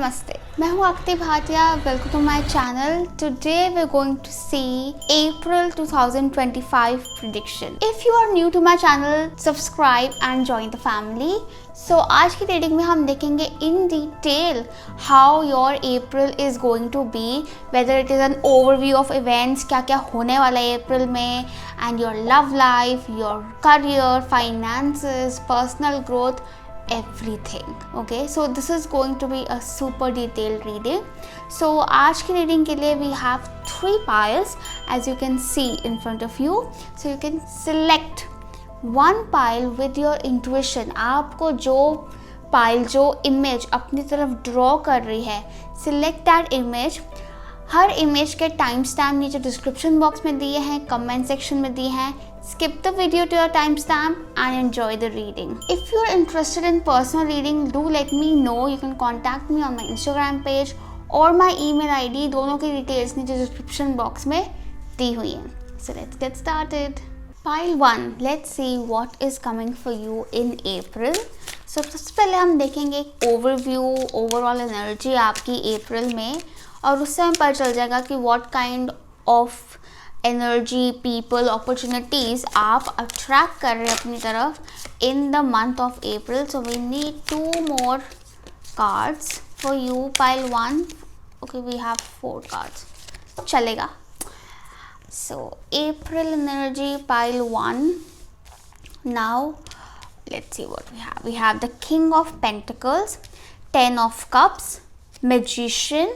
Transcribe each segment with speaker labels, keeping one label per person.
Speaker 1: Namaste. मैं हूँ आकृति Bhatia. Welcome to my channel. Today we're going to see April 2025 prediction. If you are new to my channel, subscribe and join the family. So आज की reading में हम देखेंगे in detail how your April is going to be, whether it is an overview of events, क्या क्या होने वाला है April में, and your love life, your career, finances, personal growth, everything. Okay, so this is going to be a super detailed reading. So आज की reading के लिए we have 3 piles as you can see in front of you. So you can select one pile with your intuition. आपको जो pile, जो image अपनी तरफ draw कर रही है, select that image. Her image के टाइम स्टैम्प नीचे डिस्क्रिप्शन बॉक्स में दिए हैं, कमेंट सेक्शन में दिए हैं. Skip the video to your timestamp and enjoy the reading. If you're interested in personal reading, do let me know. You can contact me on my Instagram page or my email ID. दोनों की details नीचे description box में दी हुई हैं. So let's get started. Pile 1. Let's see what is coming for you in April. So सबसे पहले हम देखेंगे एक ओवरव्यू, ओवरऑल एनर्जी आपकी अप्रैल में, और उससे हमें पता चल जाएगा कि what kind of energy, people, opportunities आप अट्रैक्ट कर रहे हैं अपनी तरफ in the month of April. So we need 2 more cards for you. Pile 1. Okay, we have 4 cards, चलेगा. So April energy, pile 1. Now let's see what we have. We have the king of pentacles, 10 of cups, magician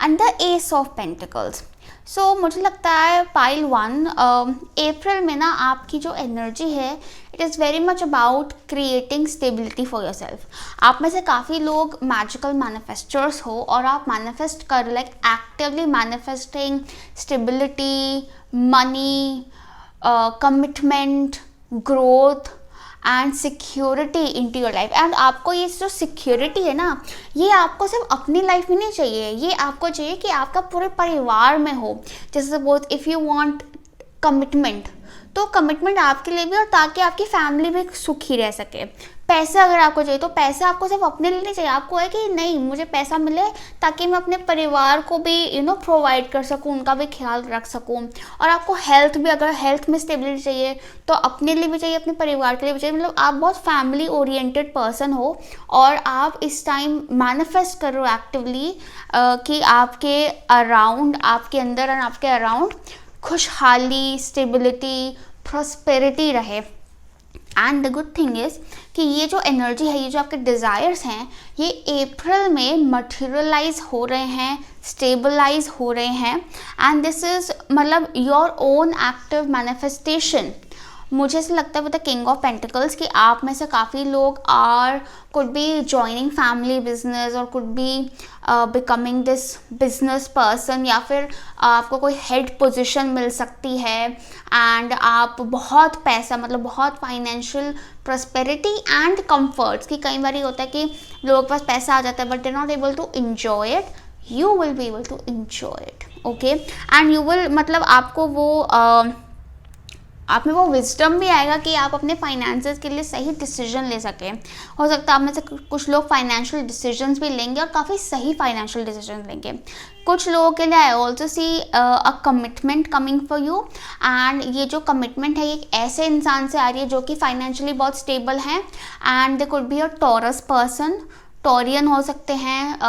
Speaker 1: and the ace of pentacles. So मुझे लगता है pile 1 अप्रैल में ना आपकी जो energy है, it is very much about creating stability for your self. आप में से काफ़ी लोग मैजिकल मैनिफेस्टर्स हो और आप मैनिफेस्ट कर like actively manifesting stability, money, commitment, growth and security into your life. And आपको ये जो सिक्योरिटी है ना, ये आपको सिर्फ अपनी लाइफ में नहीं चाहिए, ये आपको चाहिए कि आपका पूरे परिवार में हो. जैसे suppose if you want commitment, तो कमिटमेंट आपके लिए भी, और ताकि आपकी फैमिली भी सुखी रह सके. पैसा अगर आपको चाहिए, तो पैसा आपको सिर्फ अपने लिए नहीं चाहिए. आपको है कि नहीं, मुझे पैसा मिले ताकि मैं अपने परिवार को भी प्रोवाइड कर सकूं, उनका भी ख्याल रख सकूं. और आपको हेल्थ भी, अगर हेल्थ में स्टेबिलिटी चाहिए तो अपने लिए भी चाहिए, अपने परिवार के लिए भी चाहिए. मतलब आप बहुत फैमिली ओरिएंटेड पर्सन हो और आप इस टाइम मैनिफेस्ट कर रहे हो एक्टिवली कि आपके अराउंड, आपके अंदर और आपके अराउंड खुशहाली, स्टेबिलिटी, प्रॉस्पेरिटी रहे. And the good thing is कि ये जो एनर्जी है, ये जो आपके डिज़ायर्स हैं, ये अप्रैल में मटेरियलाइज हो रहे हैं, स्टेबलाइज हो रहे हैं. एंड दिस इज़ मतलब योर ओन एक्टिव मैनिफेस्टेशन. मुझे ऐसा लगता है with the king of pentacles कि आप में से काफ़ी लोग could be joining family business और could be becoming this business person, या फिर आपको कोई हेड पोजीशन मिल सकती है. एंड आप बहुत पैसा, मतलब बहुत फाइनेंशियल प्रॉस्पेरिटी एंड कंफर्ट्स, कि कई बार ये होता है कि लोगों के पास पैसा आ जाता है but they not able to enjoy it. You will be able to enjoy it. Okay, and you will, मतलब आपको वो आप में वो विजडम भी आएगा कि आप अपने फाइनेंसेस के लिए सही डिसीजन ले सकें. हो सकता है आप में से कुछ लोग फाइनेंशियल डिसीजंस भी लेंगे और काफ़ी सही फाइनेंशियल डिसीजन लेंगे. कुछ लोगों के लिए आई also C a commitment coming for you. And ये जो कमिटमेंट है, ये एक ऐसे इंसान से आ रही है जो कि फाइनेंशियली बहुत स्टेबल हैं. And they could be a Taurus person, Taurean हो सकते हैं,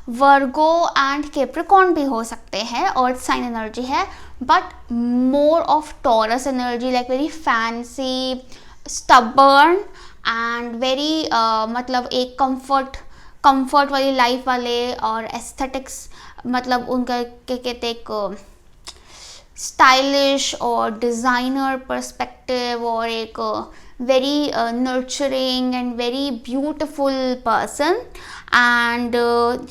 Speaker 1: वर्गो एंड कैप्रिकॉर्न भी हो सकते हैं, अर्थ साइन एनर्जी है, but more of taurus energy, like very fancy, stubborn and very मतलब एक कंफर्ट वाली लाइफ वाले, और एस्थेटिक्स, मतलब उनका क्या कहते हैं, एक स्टाइलिश और डिज़ाइनर पर्सपेक्टिव, और एक very nurturing and very beautiful person. And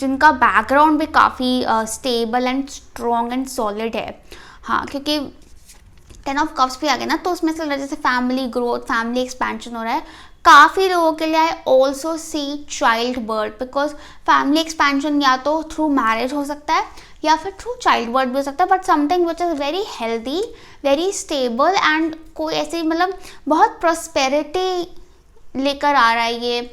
Speaker 1: जिनका बैकग्राउंड भी काफ़ी stable and strong and solid है. हाँ, क्योंकि 10 ऑफ कप्स भी आ गए ना, तो उसमें से जैसे फैमिली ग्रोथ, फैमिली एक्सपेंशन हो रहा है. काफ़ी लोगों के लिए आई also C child birth, because family expansion या तो थ्रू मैरिज हो सकता है या फिर थ्रू चाइल्ड बर्थ भी हो सकता है, but something which is very healthy, very stable, and कोई ऐसी मतलब बहुत प्रॉस्पेरिटी लेकर आ रहा है ये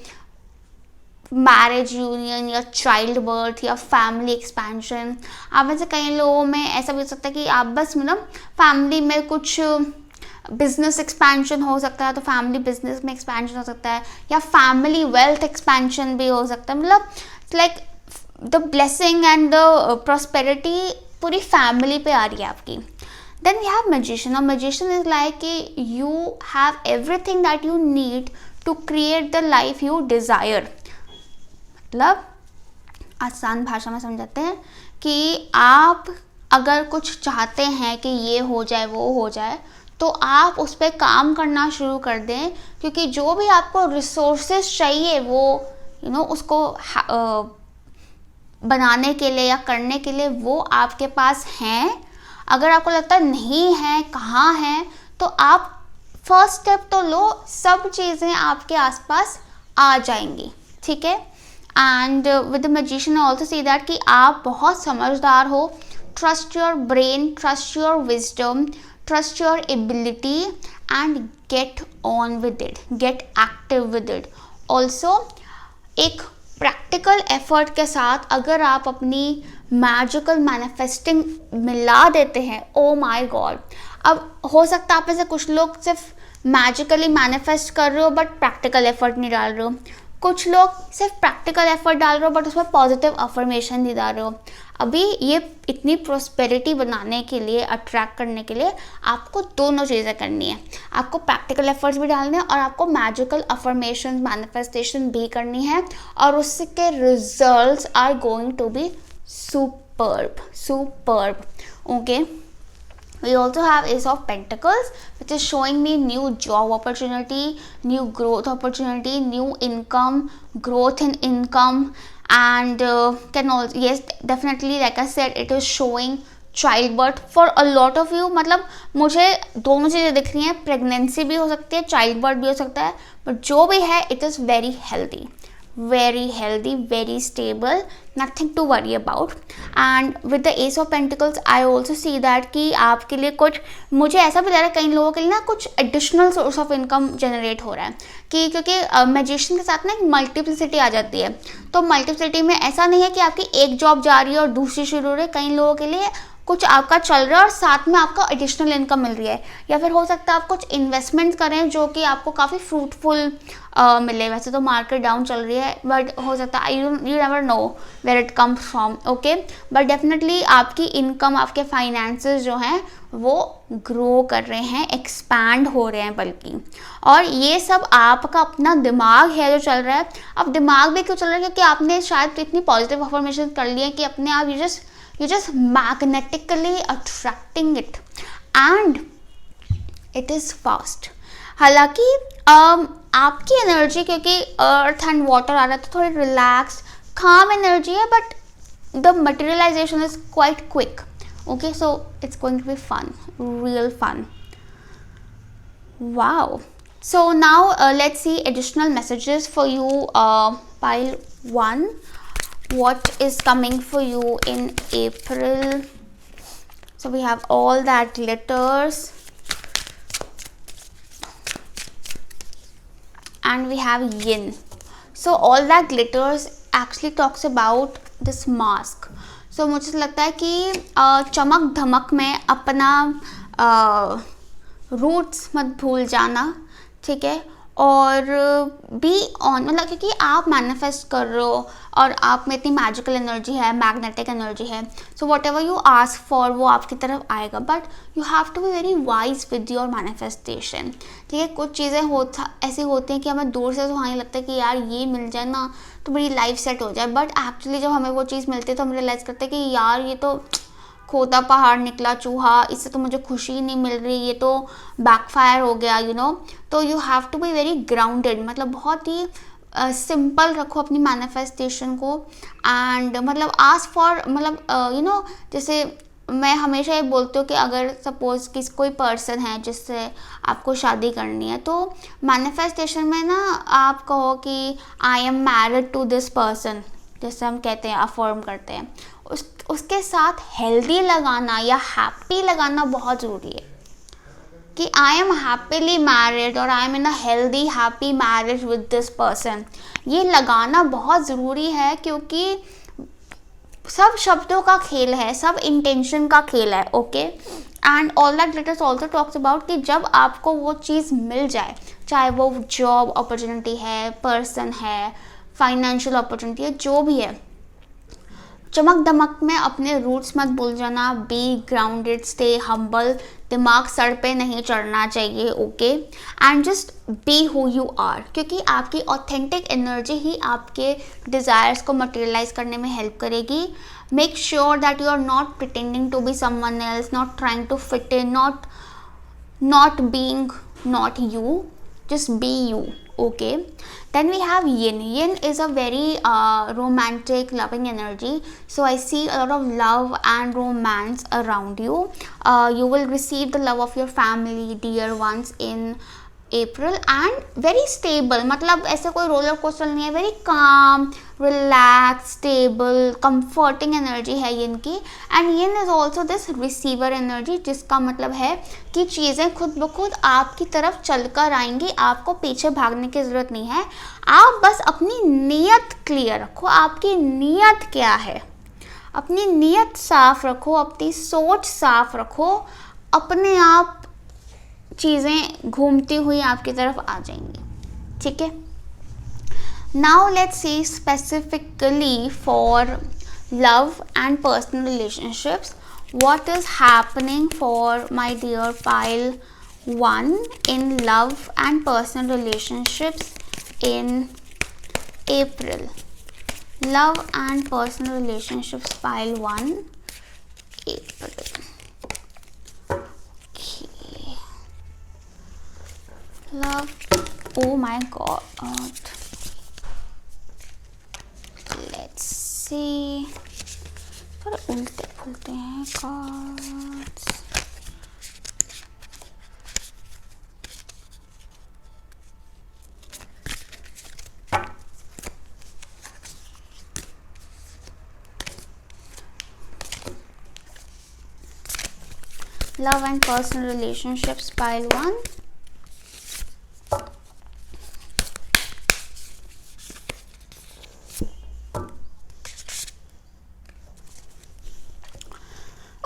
Speaker 1: मैरिज यूनियन या चाइल्ड बर्थ या फैमिली एक्सपेंशन। आप में से कई लोगों में ऐसा भी हो सकता है कि आप बस मतलब फैमिली में कुछ बिजनेस एक्सपेंशन हो सकता है, तो फैमिली बिजनेस में एक्सपेंशन हो सकता है, या फैमिली वेल्थ एक्सपेंशन भी हो सकता है। मतलब like the blessing and the prosperity पूरी फैमिली पे आ रही है आपकी। देन वी हैव मैजिशियन, और मैजिशियन इज लाइक कि you have everything that you need to create the life you desire. मतलब आसान भाषा में समझाते हैं कि आप अगर कुछ चाहते हैं कि ये हो जाए वो हो जाए, तो आप उस पर काम करना शुरू कर दें, क्योंकि जो भी आपको रिसोर्सेस चाहिए वो उसको बनाने के लिए या करने के लिए वो आपके पास हैं। अगर आपको लगता है नहीं है, कहाँ है, तो आप फर्स्ट स्टेप तो लो, सब चीज़ें आपके आसपास आ जाएंगी, ठीक है। And with the magician I also see that कि आप बहुत समझदार हो। Trust your brain, trust your wisdom, trust your ability and get on with it, gate active with it. Also एक प्रैक्टिकल एफर्ट के साथ अगर आप अपनी मैजिकल मैनिफेस्टिंग मिला देते हैं, ओ माय गॉड। अब हो सकता है आप में से कुछ लोग सिर्फ मैजिकली मैनिफेस्ट कर रहे हो बट प्रैक्टिकल एफर्ट नहीं डाल रहे हो, कुछ लोग सिर्फ प्रैक्टिकल एफर्ट डाल रहे हो बट उसमें पॉजिटिव अफर्मेशन नहीं डाल रहे हो। अभी ये इतनी प्रोस्पेरिटी बनाने के लिए, अट्रैक्ट करने के लिए आपको दोनों चीज़ें करनी है। आपको प्रैक्टिकल एफर्ट्स भी डालने हैं और आपको मैजिकल अफर्मेशन मैनिफेस्टेशन भी करनी है, और उसके results are going to be superb. Okay, we also have Ace of Pentacles, which is showing me new job opportunity, new growth opportunity, new income, growth in income, and can also, yes, definitely, like I said, it is showing childbirth for a lot of you। मतलब मुझे दोनों चीज़ें दिख रही हैं, pregnancy भी हो सकती है, चाइल्ड बर्थ भी हो सकता है, बट जो भी है it is very healthy, very stable, nothing to worry about। and with the Ace of Pentacles I also see that कि आपके लिए कुछ, मुझे ऐसा भी लग रहा है कई लोगों के लिए ना कुछ additional source of income generate हो रहा है, कि क्योंकि मैजिशियन के साथ ना एक मल्टीप्लिसिटी आ जाती है। तो मल्टीप्लिसिटी में ऐसा नहीं है कि आपकी एक जॉब जा रही है और दूसरी शुरू हो रही है, कई लोगों के लिए कुछ आपका चल रहा है और साथ में आपका एडिशनल इनकम मिल रही है, या फिर हो सकता है आप कुछ इन्वेस्टमेंट करें जो कि आपको काफ़ी फ्रूटफुल मिले। वैसे तो मार्केट डाउन चल रही है, बट हो सकता है you never know where it comes from, okay, but definitely आपकी इनकम, आपके फाइनेंसेस जो हैं वो ग्रो कर रहे हैं, एक्सपैंड हो रहे हैं बल्कि। और ये सब आपका अपना दिमाग है जो चल रहा है। अब दिमाग भी क्यों चल रहा है, क्योंकि आपने शायद इतनी पॉजिटिव अफर्मेशन कर ली है कि अपने आप you just magnetically attracting it and it is fast। हालांकि आपकी एनर्जी, क्योंकि अर्थ एंड वाटर आ रहा है, तो थोड़ी रिलैक्स काम एनर्जी है, but the materialization is quite quick. Okay, so it's going to be fun, real fun. Wow, so now let's see additional messages for you, pile 1, what is coming for you in April. So we have all that glitters and we have yin. So all that glitters actually talks about this mask. So मुझे लगता है कि चमक धमक में अपना roots मत भूल जाना, ठीक है, और बी ऑन, मतलब क्योंकि आप मैनिफेस्ट कर रहे हो और आप में इतनी मैजिकल एनर्जी है, मैग्नेटिक एनर्जी है, so whatever you ask for वो आपकी तरफ आएगा, but you have to be very wise with your manifestation, ठीक है। कुछ चीज़ें ऐसी होती हैं कि हमें दूर से तो लगता है कि यार ये मिल जाए ना तो मेरी लाइफ सेट हो जाए, बट एक्चुअली जब हमें वो चीज़ मिलती है तो हम रियलाइज़ करते हैं कि यार ये तो खोदा पहाड़ निकला चूहा, इससे तो मुझे खुशी ही नहीं मिल रही, ये तो बैकफायर हो गया, यू नो। तो you have to be very grounded, मतलब बहुत ही सिंपल रखो अपनी मैनिफेस्टेशन को, एंड मतलब आस्क फॉर, मतलब यू नो, जैसे मैं हमेशा ये बोलती हूँ कि अगर सपोज कि कोई पर्सन है जिससे आपको शादी करनी है, तो मैनिफेस्टेशन में ना आप कहो कि I am married to this person, जैसे हम कहते हैं, अफर्म करते हैं, उसके साथ हेल्दी लगाना या हैप्पी लगाना बहुत ज़रूरी है, कि आई एम हैप्पीली मैरिड और I am in a healthy happy marriage with this person, ये लगाना बहुत ज़रूरी है, क्योंकि सब शब्दों का खेल है, सब इंटेंशन का खेल है. Okay, and all that letters also talks about कि जब आपको वो चीज़ मिल जाए, चाहे वो जॉब अपॉर्चुनिटी है, पर्सन है, फाइनेंशियल अपॉर्चुनिटी है, जो भी है, चमक दमक में अपने रूट्स मत भूल जाना. बी ग्राउंडेड, स्टे हम्बल, दिमाग सर पे नहीं चढ़ना चाहिए. Okay, and just be who you are, क्योंकि आपकी ऑथेंटिक एनर्जी ही आपके डिज़ायर्स को मटेरियलाइज करने में हेल्प करेगी. Make sure that you are not pretending to be someone else, not trying to fit in, not being not you, just be you. Okay, then we have yin. Yin is a very romantic, loving energy, so I see a lot of love and romance around you. You will receive the love of your family, dear ones in April, and very stable, मतलब ऐसे कोई roller coaster नहीं है, very calm, relax, stable, comforting energy है yin की. And yin is also this receiver energy, जिसका मतलब है कि चीज़ें खुद ब खुद आपकी तरफ चल कर आएंगी, आपको पीछे भागने की ज़रूरत नहीं है. आप बस अपनी नीयत क्लियर रखो, आपकी नीयत क्या है, अपनी नीयत साफ रखो, अपनी सोच साफ रखो, अपने आप चीज़ें घूमती हुई आपकी तरफ आ जाएंगी. ठीक है, now let's C specifically for love and personal relationships what is happening for my dear pile 1 in love and personal relationships in April. Love and personal relationships pile 1 April. Love, oh my god, let's see, थोड़े उल्टे फुलते हैं cards. Love and personal relationships pile 1.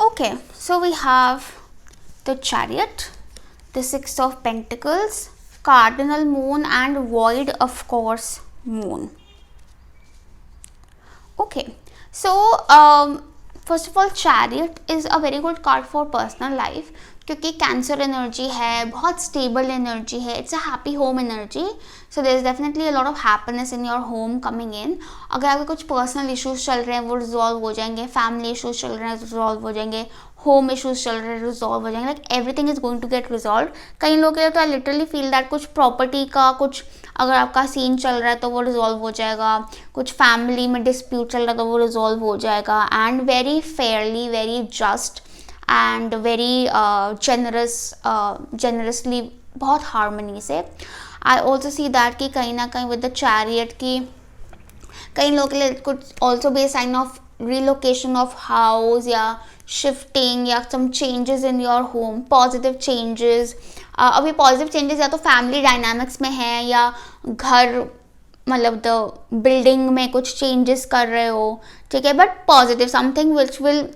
Speaker 1: Okay, so we have the Chariot, the Six of Pentacles, Cardinal Moon, and Void, of course, Moon. Okay, so first of all, Chariot is a very good card for personal life, क्योंकि cancer energy है, बहुत stable energy है, it's a happy home energy. So there is definitely a lot of happiness in your home coming in. अगर आपके कुछ personal issues चल रहे हैं वो रिजॉल्व हो जाएंगे, फैमिली इश्यूज चल रहे हैं रिजॉल्व हो जाएंगे, होम इश्यूज चल रहे हैं रिजॉल्व हो जाएंगे, like everything is going to get resolve. कई लोगों के लिए तो आई लिटरली फील दैट कुछ प्रॉपर्टी का कुछ अगर आपका सीन चल रहा है तो वो रिजॉल्व हो जाएगा, कुछ फैमिली में डिस्प्यूट चल रहा है तो वो रिजॉल्व हो जाएगा. And very Fairlie, very just and very generously, बहुत हार्मनी से. आई ऑल्सो सी दैट कि कहीं ना कहीं विद द चैरियट की कई लोगों के लिए could also be a sign of relocation of house या शिफ्टिंग या some changes in your home, positive changes. अभी पॉजिटिव चेंजेस या तो फैमिली डायनामिक्स में है या घर मतलब द बिल्डिंग में कुछ चेंजेस कर रहे हो, ठीक है, but positive something which will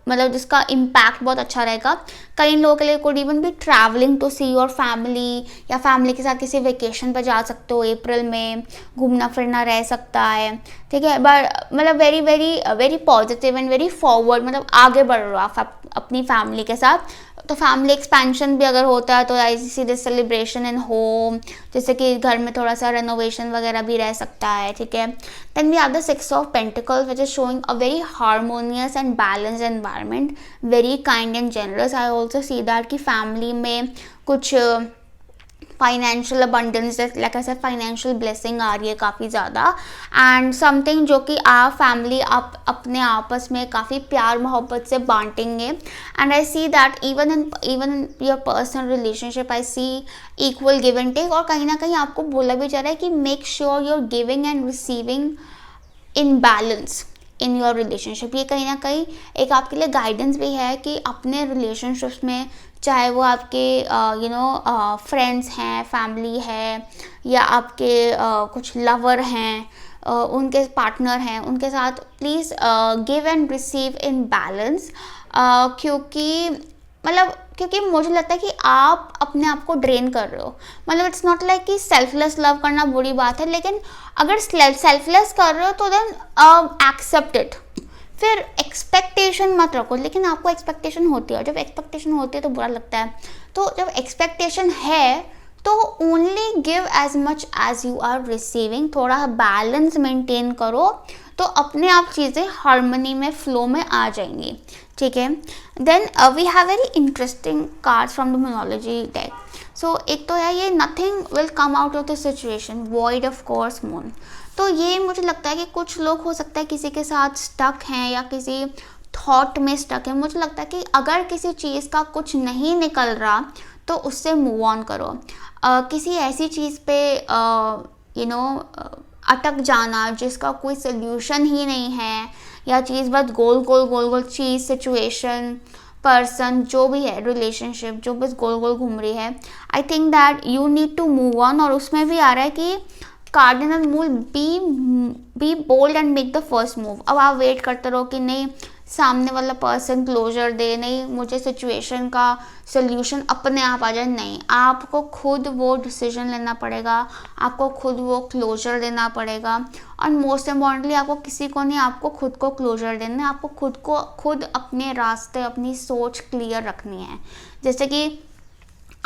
Speaker 1: मतलब जिसका इम्पैक्ट बहुत अच्छा रहेगा. कई लोगों के लिए कुड इवन भी travelling to see your family, या फैमिली के साथ किसी वेकेशन पर जा सकते हो, अप्रैल में घूमना फिरना रह सकता है, ठीक है. बट मतलब very very very positive and very forward, मतलब आगे बढ़ रहे हो आप अपनी फैमिली के साथ. तो फैमिली एक्सपेंशन भी अगर होता है तो I see this celebration in home, जैसे कि घर में थोड़ा सा रेनोवेशन वगैरह भी रह सकता है, ठीक है. Then we have the six of pentacles which is showing a very harmonious and balance environment, very kind and generous. I also see that कि फैमिली में कुछ फाइनेंशियल अबंडेंस, लाइक ऐसे फाइनेंशियल ब्लेसिंग आ रही है काफ़ी ज़्यादा, एंड समथिंग जो कि आप फैमिली आप अपने आपस में काफ़ी प्यार मोहब्बत से बांटेंगे. And I see that even in your personal relationship I see equal give and take. और कहीं ना कहीं आपको बोला भी जा रहा है कि make sure you are giving and receiving in balance in your relationship. ये कहीं ना कहीं एक आपके लिए गाइडेंस भी है कि अपने रिलेशनशिप्स में चाहे वो आपके फ्रेंड्स हैं, फैमिली है, या आपके कुछ लवर हैं, उनके पार्टनर हैं, उनके साथ please give and receive in balance. क्योंकि मुझे लगता है कि आप अपने आप को ड्रेन कर रहे हो। मतलब इट्स नॉट लाइक कि सेल्फलेस लव करना बुरी बात है, लेकिन अगर सेल्फलेस कर रहे हो तो देन एक्सेप्ट इट। फिर एक्सपेक्टेशन मत रखो, लेकिन आपको एक्सपेक्टेशन होती है, और जब एक्सपेक्टेशन होती है तो बुरा लगता है। तो जब एक्सपेक्टेशन है तो only give as much as you are receiving. थोड़ा बैलेंस मेंटेन करो तो अपने आप चीज़ें हार्मनी में, फ्लो में आ जाएंगी, ठीक है। Then we have very interesting cards from the numerology deck. So एक तो है ये nothing will come out of the situation, void of course moon. तो ये मुझे लगता है कि कुछ लोग हो सकता है किसी के साथ स्टक हैं या किसी थॉट में स्टक है। मुझे लगता है कि अगर किसी चीज़ का कुछ नहीं निकल रहा तो उससे मूव ऑन करो। किसी ऐसी चीज़ पे अटक जाना जिसका कोई सोल्यूशन ही नहीं है, या चीज़ बस गोल गोल चीज़, सिचुएशन, पर्सन, जो भी है, रिलेशनशिप जो बस गोल गोल घूम रही है, I think that you need to move on. और उसमें भी आ रहा है कि cardinal rule be bold and make the first move. अब आप वेट करते रहो कि नहीं सामने वाला पर्सन क्लोजर दे, नहीं मुझे सिचुएशन का सोल्यूशन अपने आप आ जाए, नहीं, आपको खुद वो डिसीजन लेना पड़ेगा, आपको खुद वो क्लोजर देना पड़ेगा। और मोस्ट इम्पॉर्टेंटली आपको किसी को नहीं, आपको खुद को क्लोजर देना है। आपको खुद अपने रास्ते, अपनी सोच क्लियर रखनी है। जैसे कि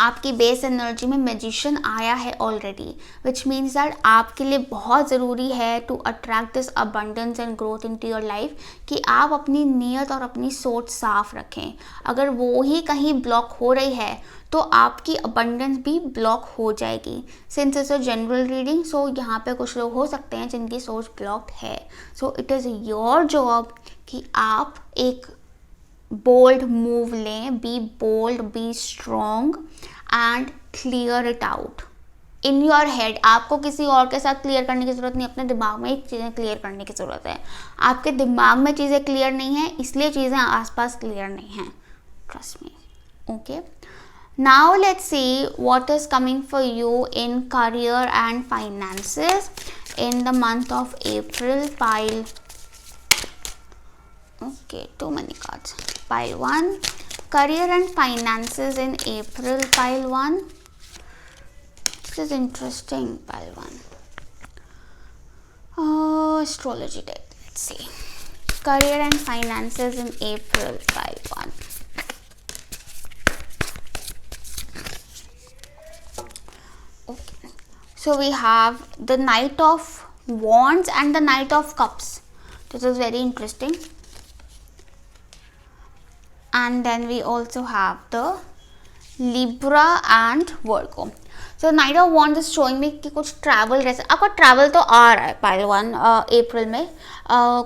Speaker 1: आपकी बेस एनर्जी में मैजिशियन आया है ऑलरेडी, विच मीन्स दैट आपके लिए बहुत ज़रूरी है to attract this abundance and growth into your life कि आप अपनी नीयत और अपनी सोच साफ रखें। अगर वो ही कहीं ब्लॉक हो रही है तो आपकी अबंडेंस भी ब्लॉक हो जाएगी। Since it's a general reading, so यहाँ पे कुछ लोग हो सकते हैं जिनकी सोच ब्लॉक है। So it is your job कि आप एक बोल्ड मूव लें, be bold, be strong and clear it out in your head. आपको किसी और के साथ क्लियर करने की ज़रूरत नहीं, अपने दिमाग में ही चीज़ें क्लियर करने की ज़रूरत है। आपके दिमाग में चीज़ें क्लियर नहीं हैं, इसलिए चीज़ें आसपास क्लियर नहीं हैं, trust me, okay. Now let's see what is coming for you in career and finances in the month of April. Pile, okay, too many cards. Pile 1, career and finances in April. Pile 1, this is interesting. Pile 1, astrology deck. Let's see, career and finances in April. Pile 1. Okay, so we have the Knight of Wands and the Knight of Cups. This is very interesting. And then we also have the Libra and Virgo. So Knight of Wands is showing me कि कुछ travel, जैसे आपका travel तो आ रहा है pile 1 अप्रैल में।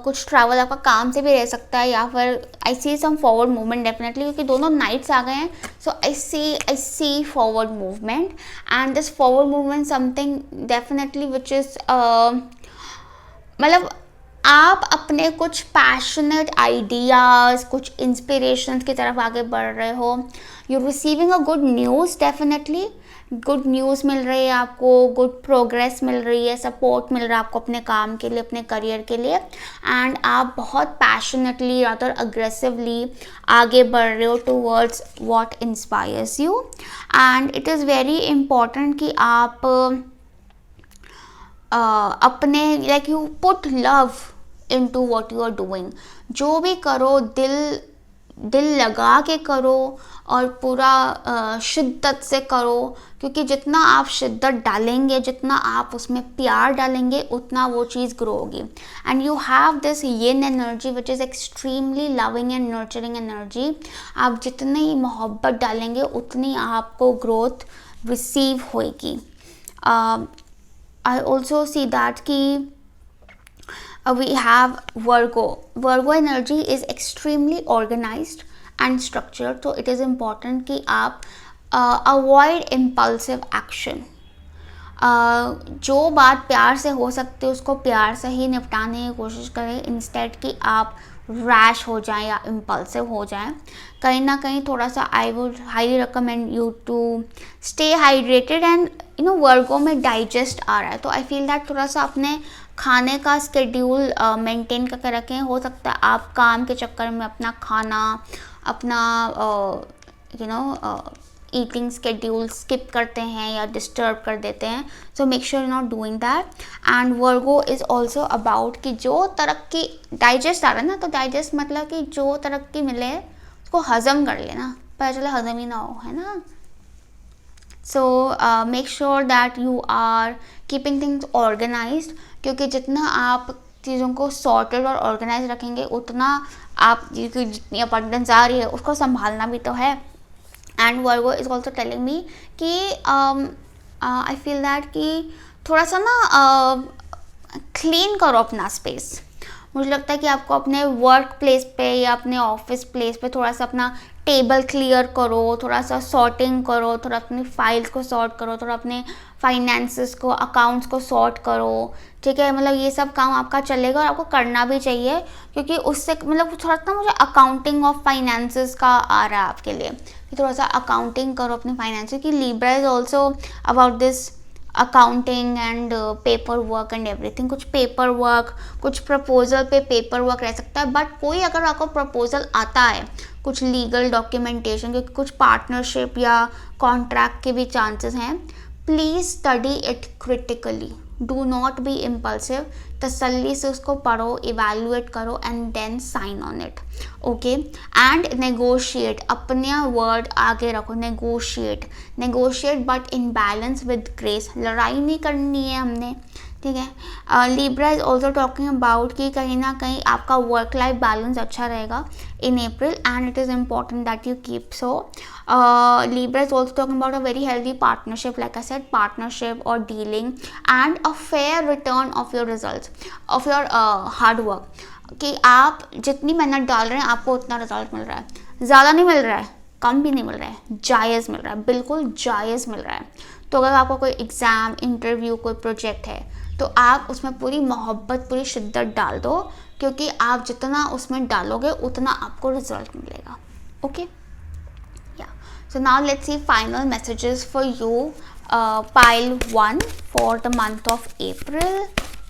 Speaker 1: कुछ travel आपका काम से भी रह सकता है, या फिर I see some forward movement definitely, क्योंकि दोनों नाइट्स आ गए हैं। So I see forward movement, and this forward movement something definitely which is मतलब आप अपने कुछ पैशनेट आइडियाज़, कुछ इंस्पिरेशंस की तरफ आगे बढ़ रहे हो। You receiving a good news, definitely good news मिल रही है आपको, गुड प्रोग्रेस मिल रही है, सपोर्ट मिल रहा है आपको अपने काम के लिए, अपने करियर के लिए। एंड आप बहुत पैशनेटली, रादर अग्रेसिवली आगे बढ़ रहे हो towards what inspires you. And it is very important कि आप अपने like you put love into what you are doing. जो भी करो दिल लगा के करो और पूरा शिद्दत से करो, क्योंकि जितना आप शिद्दत डालेंगे, जितना आप उसमें प्यार डालेंगे, उतना वो चीज़ ग्रो होगी। And you have this yin energy which is extremely loving and nurturing energy. आप जितनी मोहब्बत डालेंगे उतनी आपको ग्रोथ रिसीव होएगी। I also see that कि we have Virgo. Virgo energy is extremely organized and structured, so it is important कि आप avoid impulsive action. जो बात प्यार से हो सकती है उसको प्यार से ही निपटाने की कोशिश करें, इंस्टेड कि आप रैश हो जाएं या इम्पल्सिव हो जाएं। कहीं ना कहीं थोड़ा सा I would highly recommend you to stay hydrated and वर्गों में डाइजेस्ट आ रहा है तो आई फील दैट थोड़ा सा अपने खाने का स्केड्यूल मेंटेन करके रखें। हो सकता है आप काम के चक्कर में अपना खाना, अपना ईटिंग स्केड्यूल स्किप करते हैं या डिस्टर्ब कर देते हैं। सो make sure you not doing that. And Virgo is also about कि जो तरक्की डाइजेस्ट आ रहा है ना, तो डाइजेस्ट मतलब कि जो तरक्की मिले उसको हजम कर लेना, पता चले हजम ही ना हो, है ना। So make sure that you are keeping things organised, क्योंकि जितना आप चीज़ों को सॉर्टेड और ऑर्गेनाइज रखेंगे उतना आप जितनी अबंडेंस आ रही है उसको संभालना भी तो है। And Virgo is also telling me कि आई फील दैट कि थोड़ा सा ना क्लीन करो अपना स्पेस। मुझे लगता है कि आपको अपने वर्क प्लेस पे या अपने ऑफिस प्लेस पे थोड़ा सा अपना टेबल क्लियर करो, थोड़ा सा सॉर्टिंग करो, थोड़ा अपनी फाइल्स को सॉर्ट करो, थोड़ा अपने फाइनेंसेस को, अकाउंट्स को सॉर्ट करो, ठीक है। मतलब ये सब काम आपका चलेगा और आपको करना भी चाहिए, क्योंकि उससे मतलब थोड़ा सा मुझे अकाउंटिंग ऑफ फाइनेंसेस का आ रहा है आपके लिए कि थोड़ा सा अकाउंटिंग करो अपनी फाइनेंसेस की। Libra is also about this accounting and paper work and everything. कुछ पेपर वर्क, कुछ प्रपोजल पे पेपर वर्क रह सकता है, बट कोई अगर आपको प्रपोजल आता है, कुछ लीगल डॉक्यूमेंटेशन, क्योंकि कुछ पार्टनरशिप या कॉन्ट्रैक्ट के भी चांसेस हैं, please study it critically, do not be impulsive. तसल्ली से उसको पढ़ो, इवेल्युएट करो and then sign on it, okay. And negotiate, अपने वर्ड आगे रखो, negotiate but in balance with grace. लड़ाई नहीं करनी है हमने, ठीक है। Libra is also talking about कि कहीं ना कहीं आपका वर्क लाइफ बैलेंस अच्छा रहेगा in April and it is important that you keep so. Libra is also talking about a very healthy partnership, like I said, partnership or dealing and a fair return of your results, of your hard work, कि आप जितनी मेहनत डाल रहे हैं आपको उतना result मिल रहा है, ज़्यादा नहीं मिल रहा है, कम भी नहीं मिल रहा है, जायज़ मिल रहा है, बिल्कुल जायज़ मिल रहा है। तो अगर आपको कोई एग्ज़ाम, इंटरव्यू, कोई प्रोजेक्ट है तो आप उसमें पूरी मोहब्बत, पूरी शिद्दत डाल दो, क्योंकि आप जितना उसमें डालोगे उतना आपको रिजल्ट मिलेगा, okay. So now let's see final messages for you. Pile 1 for the month of April.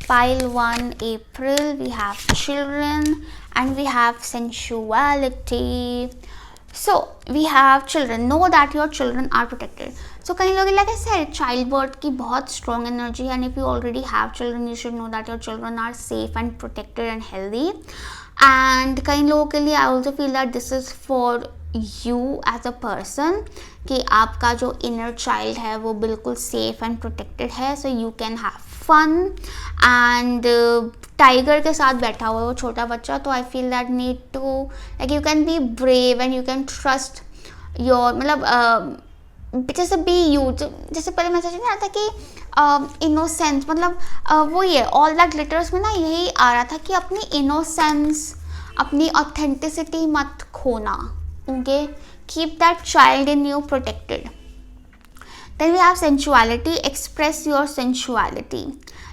Speaker 1: Pile 1 April, we have children and we have sensuality. So we have children. Know that your children are protected. So कई लोग, like I said, childbirth की बहुत strong energy है, and if you already have children, you should know that your children are safe and protected and healthy. And कई लोगों के लिए I also feel that this is for you as a person, कि आपका जो inner child है वो बिल्कुल safe and protected है, so you can have fun and tiger के साथ बैठा हुआ है वो छोटा बच्चा, तो I feel that need to like you can be brave and you can trust your, मतलब जैसे बी यू, जैसे पहले मैसेज नहीं आता कि इनोसेंस, मतलब वो ये ऑल दैट ग्लिटर्स में ना यही आ रहा था कि अपनी इनोसेंस, अपनी ऑथेंटिसिटी मत खोना, okay. Keep that child in you protected. Then we have sensuality. Express your sensuality.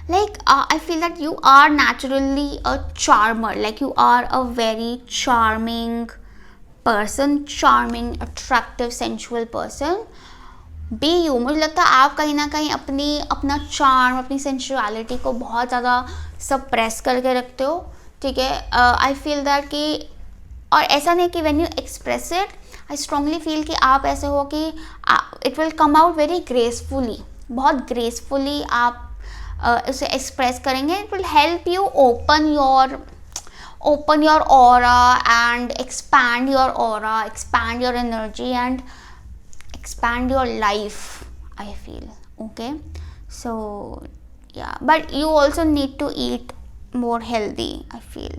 Speaker 1: Like I feel that you are naturally a charmer. Like you are a very charming person, charming, attractive, sensual person. Be you. मुझे लगता है आप कहीं ना कहीं अपना charm, अपनी sensuality को बहुत ज़्यादा सप्रेस करके रखते हो, ठीक है। आई फील दैट कि, और ऐसा नहीं कि when you express it, I strongly feel कि आप ऐसे हो कि it will come out very gracefully, बहुत ग्रेसफुली आप उसे एक्सप्रेस करेंगे। It will help you open your aura and expand your aura, expand your energy and expand your life, I feel, okay. So yeah, but you also need to eat more healthy, I feel,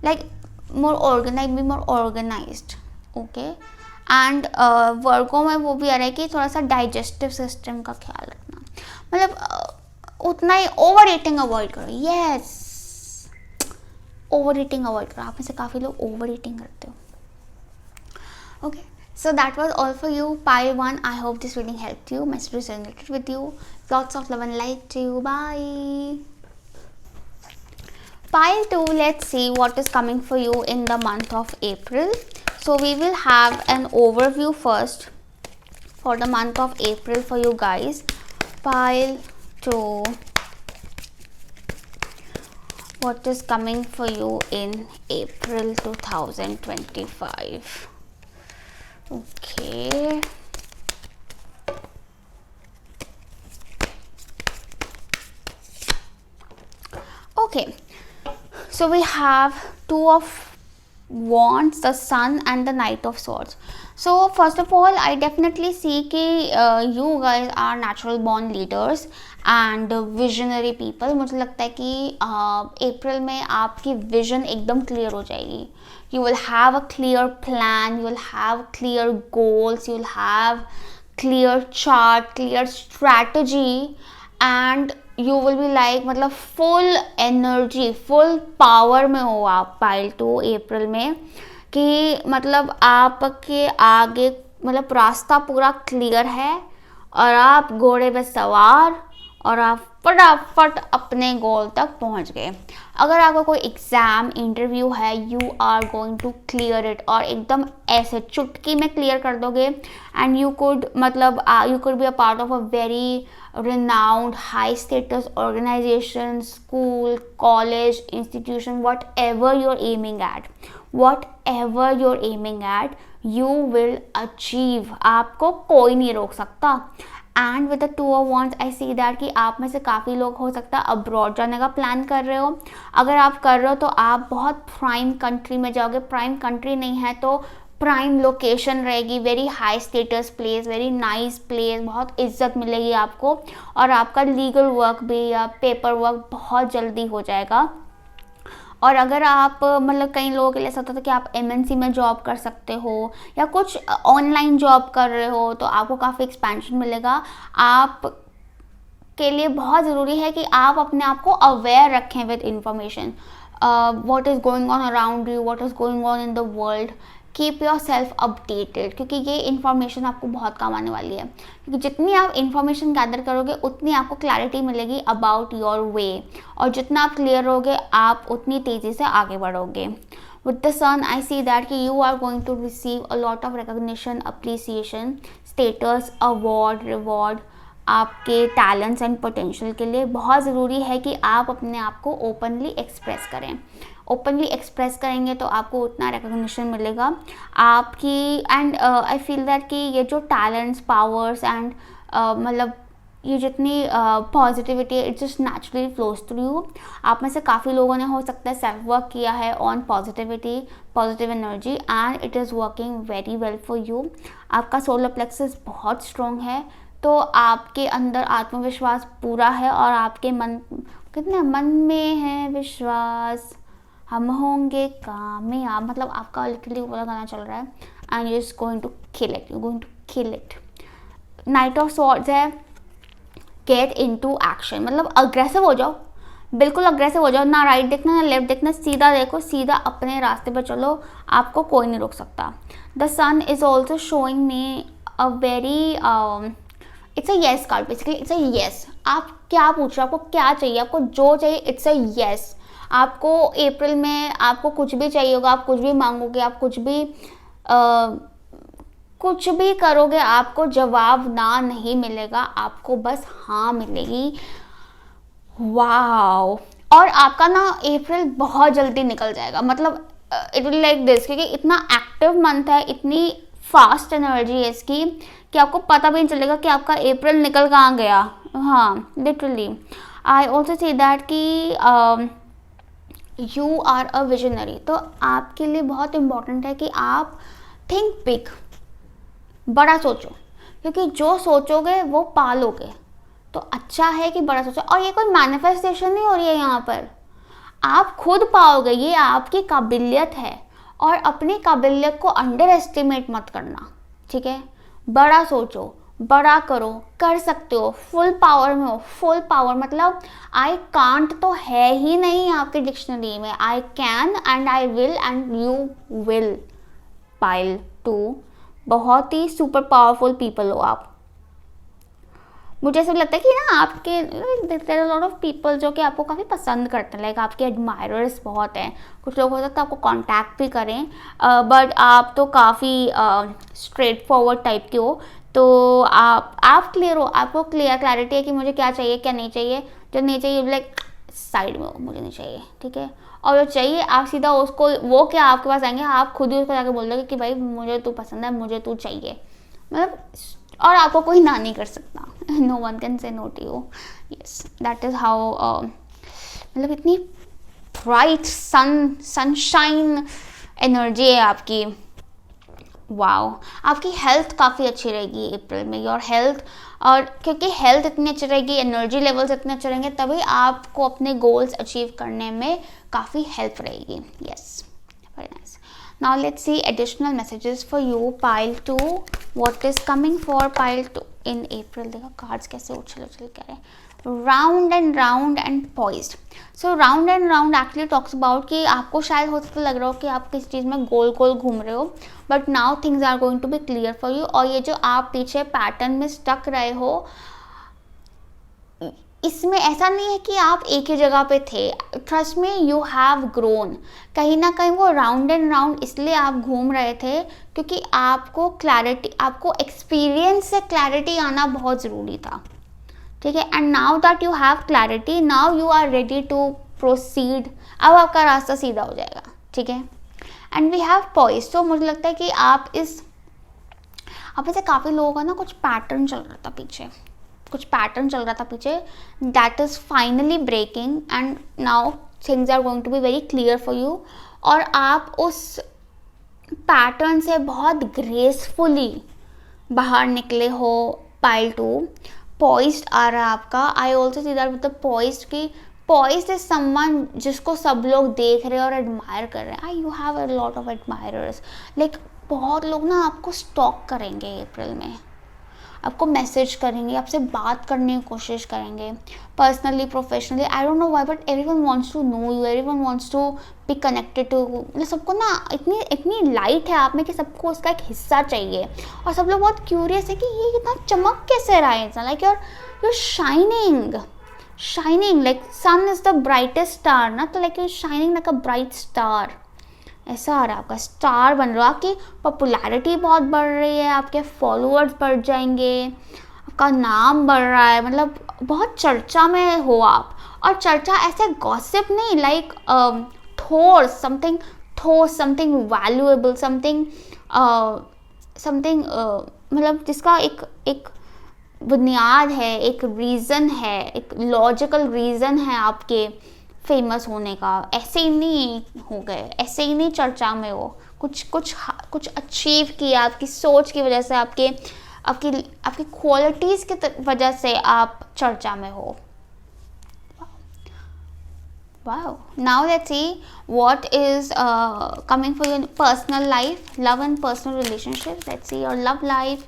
Speaker 1: like more organized, be more organized, okay. And वर्गों में वो भी आ रहा है कि थोड़ा सा डाइजेस्टिव सिस्टम का ख्याल रखना, मतलब उतना ही ओवर ईटिंग अवॉइड करो। यस, ओवर ईटिंग अवॉइड करो। आप में से काफ़ी लोग ओवर ईटिंग करते हो, okay. So that was all for you, pile 1. I hope this reading helped you, message resonated with you. Lots of love and light to you. Bye. Pile 2, let's see what is coming for you in the month of April. So we will have an overview first for the month of April for you guys. Pile 2, what is coming for you in April 2025? Okay. Okay, so we have Two of Wands, the Sun and the Knight of Swords. So first of all, I definitely see कि you guys are natural born leaders and visionary people. मुझे लगता है कि अप्रैल में आपकी vision एकदम clear हो जाएगी. You will have a clear plan, you will have clear goals, you will have clear chart, clear strategy, and you will be like मतलब full energy, full power में हो आप pile 2 अप्रैल में, कि मतलब आपके आगे मतलब रास्ता पूरा क्लियर है और आप घोड़े पे सवार और आप फटाफट अपने गोल तक पहुंच गए. अगर आपका कोई एग्ज़ाम इंटरव्यू है, you are going to clear it, और एकदम ऐसे चुटकी में क्लियर कर दोगे. एंड यू कुड मतलब you could be a part of a very renowned high status organization, school, college, institution, whatever you're aiming at, you will achieve. आपको कोई नहीं रोक सकता. And with the two of wands I see that कि आप में से काफ़ी लोग हो सकता है अब्रॉड जाने का प्लान कर रहे हो. अगर आप कर रहे हो तो आप बहुत प्राइम कंट्री में जाओगे. प्राइम कंट्री नहीं है तो प्राइम लोकेशन रहेगी, very high status place, very nice place, बहुत इज्जत मिलेगी आपको, और आपका लीगल वर्क भी या पेपर वर्क बहुत जल्दी हो जाएगा. और अगर आप मतलब कई लोगों के लिए ऐसा होता है कि आप MNC में जॉब कर सकते हो या कुछ ऑनलाइन जॉब कर रहे हो तो आपको काफ़ी एक्सपेंशन मिलेगा. आप के लिए बहुत ज़रूरी है कि आप अपने आप को अवेयर रखें with information. What is going on around you, what is going on in the world. Keep your self updated, क्योंकि ये इन्फॉर्मेशन आपको बहुत काम आने वाली है. क्योंकि जितनी आप इन्फॉर्मेशन गैदर करोगे उतनी आपको क्लैरिटी मिलेगी अबाउट योर वे, और जितना आप क्लियर रहोगे आप उतनी तेज़ी से आगे बढ़ोगे. With the sun I see that कि you are going to receive a lot of recognition, appreciation, status, award, reward. आपके टैलेंट्स एंड पोटेंशियल के लिए बहुत ज़रूरी है कि आप अपने आप को ओपनली एक्सप्रेस करें. ओपनली एक्सप्रेस करेंगे तो आपको उतना रिकॉग्निशन मिलेगा आपकी. एंड आई फील दैट कि ये जो टैलेंट्स, पावर्स एंड मतलब ये जितनी पॉजिटिविटी है, it just naturally flows through you. आप में से काफ़ी लोगों ने हो सकता है सेल्फ वर्क किया है on positivity, positive energy, and it is working very well for you. आपका सोलर प्लेक्सस बहुत स्ट्रॉन्ग है, तो आपके अंदर आत्मविश्वास पूरा है और आपके मन कितने मन में है विश्वास, हम होंगे कामयाब. मतलब आपका लिटरली पूरा गाना चल रहा है and you is going to kill it, you going to kill it. Knight of swords है, गेट इनटू एक्शन, मतलब अग्रेसिव हो जाओ, बिल्कुल अग्रेसिव हो जाओ. ना राइट देखना ना लेफ्ट देखना, सीधा देखो, सीधा अपने रास्ते पर चलो, आपको कोई नहीं रोक सकता. The sun is also showing me a very it's a yes card. Basically it's a yes. आप क्या पूछ रहे हो, आपको क्या चाहिए, आपको जो चाहिए इट्स अ येस. आपको अप्रैल में आपको कुछ भी चाहिए होगा, आप कुछ भी मांगोगे, आप कुछ भी करोगे, आपको जवाब ना नहीं मिलेगा, आपको बस हाँ मिलेगी. वाओ. और आपका ना अप्रैल बहुत जल्दी निकल जाएगा. मतलब इट विल लाइक दिस, क्योंकि इतना एक्टिव मंथ है, इतनी फास्ट एनर्जी है इसकी कि आपको पता भी नहीं चलेगा कि आपका अप्रैल निकल कहाँ गया. हाँ, literally. I also see that कि यू आर अ विजनरी. तो आपके लिए बहुत इम्पॉर्टेंट है कि आप थिंक बिग, बड़ा सोचो, क्योंकि जो सोचोगे वो पालोगे. तो अच्छा है कि बड़ा सोचो. और ये कोई मैनिफेस्टेशन नहीं हो रही है यहाँ पर, आप खुद पाओगे, ये आपकी काबिलियत है. और अपनी काबिलियत को अंडर एस्टिमेट मत करना, ठीक है. बड़ा सोचो, बड़ा करो, कर सकते हो, फुल पावर में हो. फुल पावर मतलब आई कांट तो है ही नहीं आपकी डिक्शनरी में. I can and I will and you will. Pile 2, बहुत ही सुपर पावरफुल पीपल हो आप। मुझे ऐसा लगता है कि ना आपके there are lot of people जो कि आपको काफ़ी पसंद करते हैं, लाइक आपके एडमायरर्स बहुत हैं। कुछ लोग हो सकता है आपको कांटेक्ट भी करें, बट आप तो काफ़ी स्ट्रेट फॉरवर्ड टाइप के हो, तो आप क्लियर हो, आपको क्लैरिटी है कि मुझे क्या चाहिए क्या नहीं चाहिए। जो नहीं चाहिए लाइक साइड में हो, मुझे नहीं चाहिए, ठीक है। और जो चाहिए आप सीधा उसको, वो क्या आपके पास आएंगे, आप खुद ही उसको जाके बोल दोगे कि भाई मुझे तू पसंद है, मुझे तू चाहिए, मतलब, और आपको कोई ना नहीं कर सकता। No one can say no to you. Yes, that is how, मतलब इतनी ब्राइट सनशाइन एनर्जी है आपकी। वाओ, आपकी हेल्थ काफ़ी अच्छी रहेगी अप्रैल में, योर हेल्थ, और क्योंकि हेल्थ इतनी अच्छी रहेगी, एनर्जी लेवल्स इतने अच्छे रहेंगे, तभी आपको अपने गोल्स अचीव करने में काफ़ी हेल्प रहेगी। Yes, very nice. Now let's see additional messages for you, pile 2. What is coming for pile 2 in April? देखो कार्ड्स कैसे उछल उछल कर रहे हैं। Round and poised. So round and round actually talks about कि आपको शायद हो सकता लग रहा हो कि आप किसी चीज़ में गोल गोल घूम रहे हो, but now things are going to be clear for you. और ये जो आप पीछे पैटर्न में स्टक रहे हो, इसमें ऐसा नहीं है कि आप एक ही जगह पे थे। ट्रस्ट में, यू हैव ग्रोन। कहीं ना कहीं वो राउंड एंड राउंड इसलिए आप घूम रहे थे क्योंकि आपको क्लैरिटी, आपको एक्सपीरियंस से क्लैरिटी आना बहुत ज़रूरी था, ठीक है। And now that you have clarity, now you are ready to proceed. अब आपका रास्ता सीधा हो जाएगा, ठीक है। And we have poise. तो मुझे लगता है कि आप ऐसे काफ़ी लोगों का ना कुछ पैटर्न चल रहा था पीछे, that is finally breaking and now things are going to be very clear for you. और आप उस पैटर्न से बहुत ग्रेसफुली बाहर निकले हो। पाइल 2 पॉइज्ड आ रहा है आपका। आई also see that with the poised की पॉइज्ड इज समवन जिसको सब लोग देख रहे हैं और एडमायर कर रहे हैं। You have a lot of admirers, like बहुत लोग ना आपको स्टॉक करेंगे अप्रैल में, आपको मैसेज करेंगे, आपसे बात करने की कोशिश करेंगे, personally professionally. I don't know why but everyone wants to know you, everyone wants to be connected to. मतलब सबको ना इतनी लाइट है आप में कि सबको उसका एक हिस्सा चाहिए। और सब लोग बहुत क्यूरियस है कि ये कितना चमक कैसे रहा है इंसान, like you're shining like sun is the brightest star ना, तो like you're shining like a bright star। ऐसा आ रहा है आपका स्टार बन रहा है, आपकी पॉपुलैरिटी बहुत बढ़ रही है, आपके फॉलोअर्स बढ़ जाएंगे, आपका नाम बढ़ रहा है, मतलब बहुत चर्चा में हो आप। और चर्चा ऐसे गॉसिप नहीं, लाइक ठोस समथिंग वैल्यूएबल, समथिंग मतलब जिसका एक बुनियाद है, एक रीज़न है, एक लॉजिकल रीज़न है आपके फेमस होने का। ऐसे ही नहीं हो गए, ऐसे ही नहीं चर्चा में हो, कुछ अचीव किया आपकी सोच की वजह से, आपकी क्वालिटीज़ की वजह से आप चर्चा में हो। Wow. Now let's see what is coming for your personal life, love and personal relationships. Let's see your love life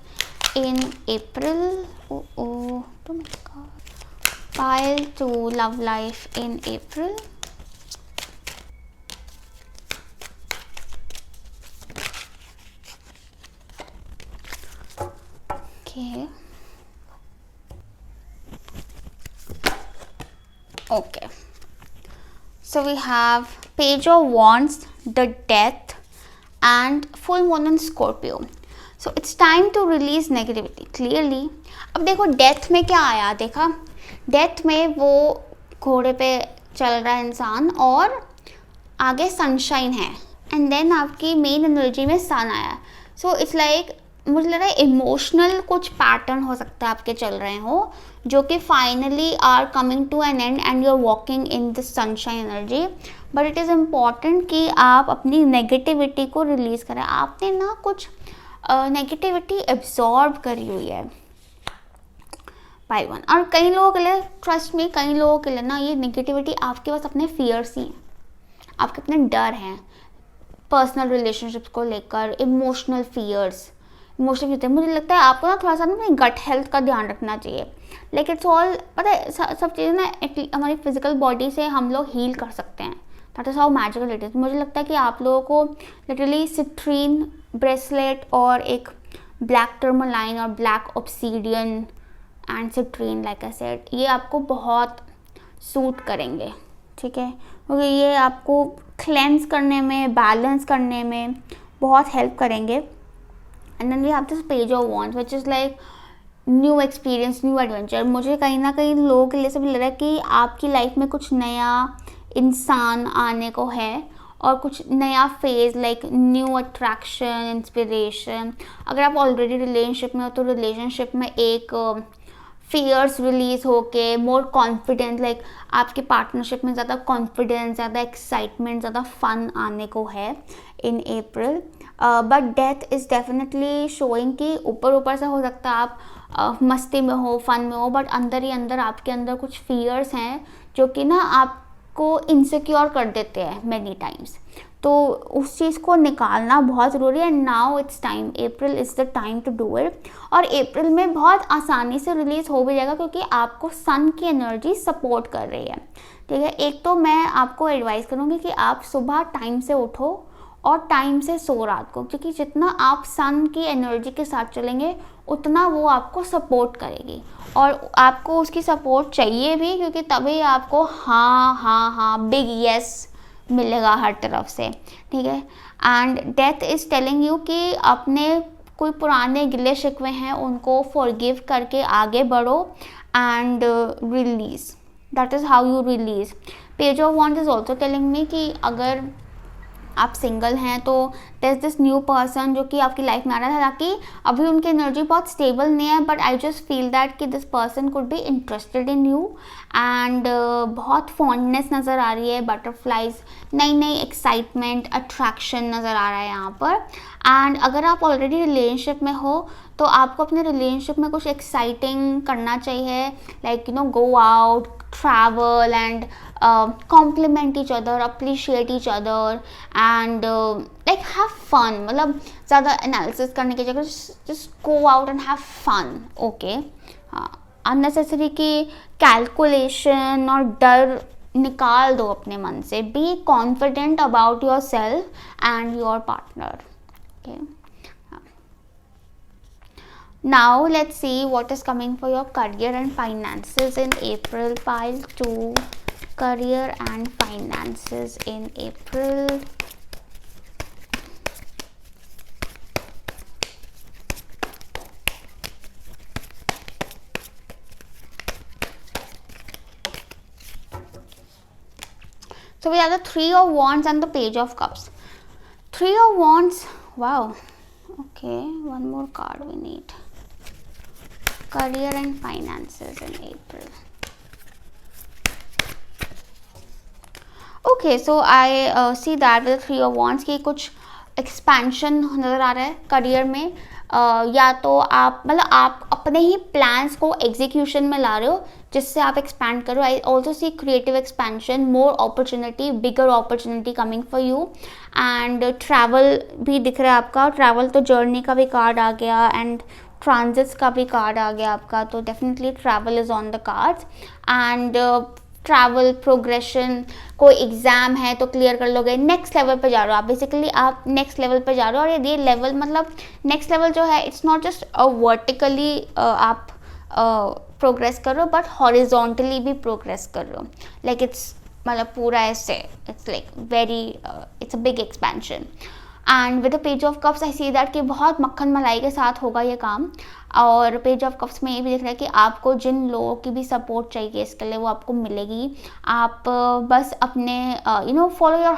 Speaker 1: in April. Oh my God. Pile 2 love life in April. Okay. So we have Page of Wands, the Death, and Full Moon in Scorpio. So it's time to release negativity. Clearly, अब देखो death में क्या आया, देखा death में वो घोड़े पे चल रहा है इंसान और आगे सनशाइन है, एंड देन आपकी मेन एनर्जी में सन आया। सो इट्स लाइक मुझे लग रहा है इमोशनल कुछ पैटर्न हो सकता है आपके चल रहे हो जो कि finally are coming to an end and you are walking in the sunshine energy. But it is important कि आप अपनी नेगेटिविटी को रिलीज़ करें। आपने ना कुछ नेगेटिविटी एब्जॉर्ब करी हुई है पाइल 1। और कई लोगों के लिए, ट्रस्ट में, कई लोगों के लिए ना ये नेगेटिविटी आपके पास अपने फियर्स ही हैं, आपके अपने डर हैं पर्सनल रिलेशनशिप्स को लेकर, इमोशनल फियर्स। मुझे लगता है आपको ना थोड़ा सा ना अपनी गट हेल्थ का ध्यान रखना चाहिए। लाइक इट्स ऑल, पता है सब चीज़ें ना हमारी फिजिकल बॉडी से हम लोग हील कर सकते हैं। That is how magical it is. मुझे लगता है कि आप लोगों को लिटरली सिट्रीन ब्रेसलेट और एक ब्लैक टर्मलाइन और black obsidian and citrine, like I said, ये आपको बहुत सूट करेंगे, ठीक है, क्योंकि ये आपको क्लेंस करने में, बैलेंस करने में बहुत हेल्प करेंगे. And then we have this page of wands which is like new experience, new adventure. मुझे कहीं ना कहीं लोगों के लिए सब लग रहा है कि आपकी लाइफ में कुछ नया इंसान आने को है और कुछ नया phase, like new attraction, inspiration. अगर आप ऑलरेडी रिलेशनशिप में हो तो रिलेशनशिप में एक फियर्स रिलीज होके मोर कॉन्फिडेंस, लाइक आपके पार्टनरशिप में ज़्यादा कॉन्फिडेंस, ज़्यादा एक्साइटमेंट, ज़्यादा फन आने को है in April. But death is definitely showing कि ऊपर ऊपर से हो सकता है आप मस्ती में हो, फन में हो, बट अंदर ही अंदर आपके अंदर कुछ फियर्स हैं जो कि ना आपको इनसिक्योर कर देते हैं मैनी टाइम्स. तो उस चीज़ को निकालना बहुत ज़रूरी है. Now it's time, April is the time to do it. और अप्रैल में बहुत आसानी से रिलीज़ हो भी जाएगा क्योंकि आपको सन की एनर्जी सपोर्ट कर रही है, ठीक है. एक तो मैं आपको एडवाइस करूँगी कि आप सुबह टाइम से उठो और टाइम से सो रात को, क्योंकि जितना आप सन की एनर्जी के साथ चलेंगे उतना वो आपको सपोर्ट करेगी. और आपको उसकी सपोर्ट चाहिए भी, क्योंकि तभी आपको हाँ हाँ हाँ बिग यस मिलेगा हर तरफ से, ठीक है. And death is telling you कि अपने कोई पुराने गिले शिकवे हैं उनको फॉरगिव करके आगे बढ़ो and release. That is how you release. Page of wands is also telling me कि अगर आप सिंगल हैं तो there is this new person जो कि आपकी लाइफ में आ रहा है. हालांकि अभी उनकी एनर्जी बहुत स्टेबल नहीं है, but I just feel that कि this person could be interested in you and बहुत फॉन्डनेस नज़र आ रही है, बटरफ्लाइज, नई नई एक्साइटमेंट, अट्रैक्शन नज़र आ रहा है यहाँ पर. एंड अगर आप ऑलरेडी रिलेशनशिप में हो तो आपको अपने रिलेशनशिप में कुछ एक्साइटिंग करना चाहिए, like you no go out, travel and compliment each other, appreciate each other and like have fun. मतलब ज़्यादा एनालिसिस करने की जगह just go out and have fun. okay. unnecessary की कैलकुलेशन और डर निकाल दो अपने मन से. be confident about yourself and your partner. okay. Now let's see what is coming for your career and finances in April. Pile 2, career and finances in April. So we have the 3 of Wands and the Page of Cups. 3 of Wands, wow. Okay, one more card we need. Career and finances in April. Okay, so I see that with the 3 of Wands कि कुछ expansion नज़र आ रहा है career में. या तो आप मतलब आप अपने ही प्लान्स को एग्जीक्यूशन में ला रहे हो जिससे आप एक्सपैंड करो. आई also C creative expansion, more opportunity, bigger opportunity coming for you. And travel भी दिख रहा है आपका. ट्रैवल तो जर्नी का भी कार्ड आ गया एंड ट्रांजिट्स का भी कार्ड आ गया आपका, तो definitely travel is on the cards. And travel, progression, कोई एग्ज़ाम है तो क्लियर कर लोगे, नेक्स्ट लेवल पे जा रहे हो आप. बेसिकली आप नेक्स्ट लेवल पे जा रहे हो. और ये लेवल मतलब नेक्स्ट लेवल जो है इट्स नॉट जस्ट वर्टिकली आप प्रोग्रेस कर रहे हो, बट हॉरिजॉन्टली भी प्रोग्रेस कर रहे हो. लाइक इट्स मतलब पूरा ऐसे, it's like very, it's a big expansion. And with the page of cups I see that कि बहुत मक्खन मलाई के साथ होगा ये काम. और पेज ऑफ कप्स में ये भी दिख रहा है कि आपको जिन लोगों की भी सपोर्ट चाहिए इसके लिए वो आपको मिलेगी. आप बस अपने you know follow your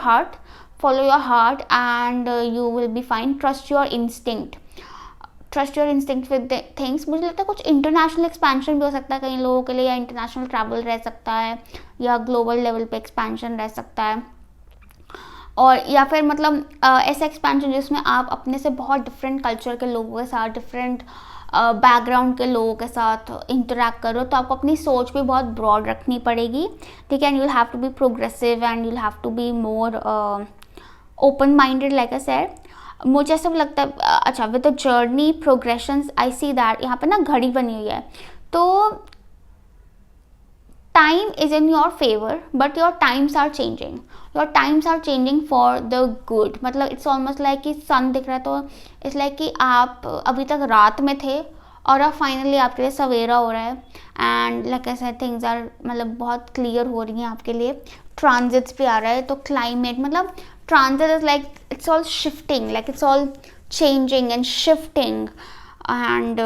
Speaker 1: heart and you will be fine. Trust your instinct with things. मुझे लगता है कुछ इंटरनेशनल एक्सपेंशन भी हो सकता है कई लोगों के लिए, या इंटरनेशनल ट्रैवल रह सकता है, या ग्लोबल लेवल पे एक्सपेंशन रह सकता है. और या फिर मतलब ऐसा एक्सपेंशन जिसमें आप अपने से बहुत डिफरेंट कल्चर के लोगों के साथ, डिफरेंट बैकग्राउंड के लोगों के साथ इंटरेक्ट करो. तो आपको अपनी सोच भी बहुत ब्रॉड रखनी पड़ेगी, ठीक है. And you will have to be progressive and you will have to be more open minded, like I said. मुझे ऐसा लगता है. अच्छा, with the journey progression I see that यहाँ पे ना घड़ी बनी हुई है, तो time is in your favor but your times are changing. Your times are changing for the good. मतलब it's almost like कि sun दिख रहा है तो it's like कि आप अभी तक रात में थे और अब फाइनली आपके लिए सवेरा हो रहा है. And like I said things are मतलब बहुत क्लियर हो रही हैं आपके लिए. ट्रांजिट्स भी आ रहा है तो क्लाइमेट मतलब transit is like it's all shifting, like it's all changing and shifting and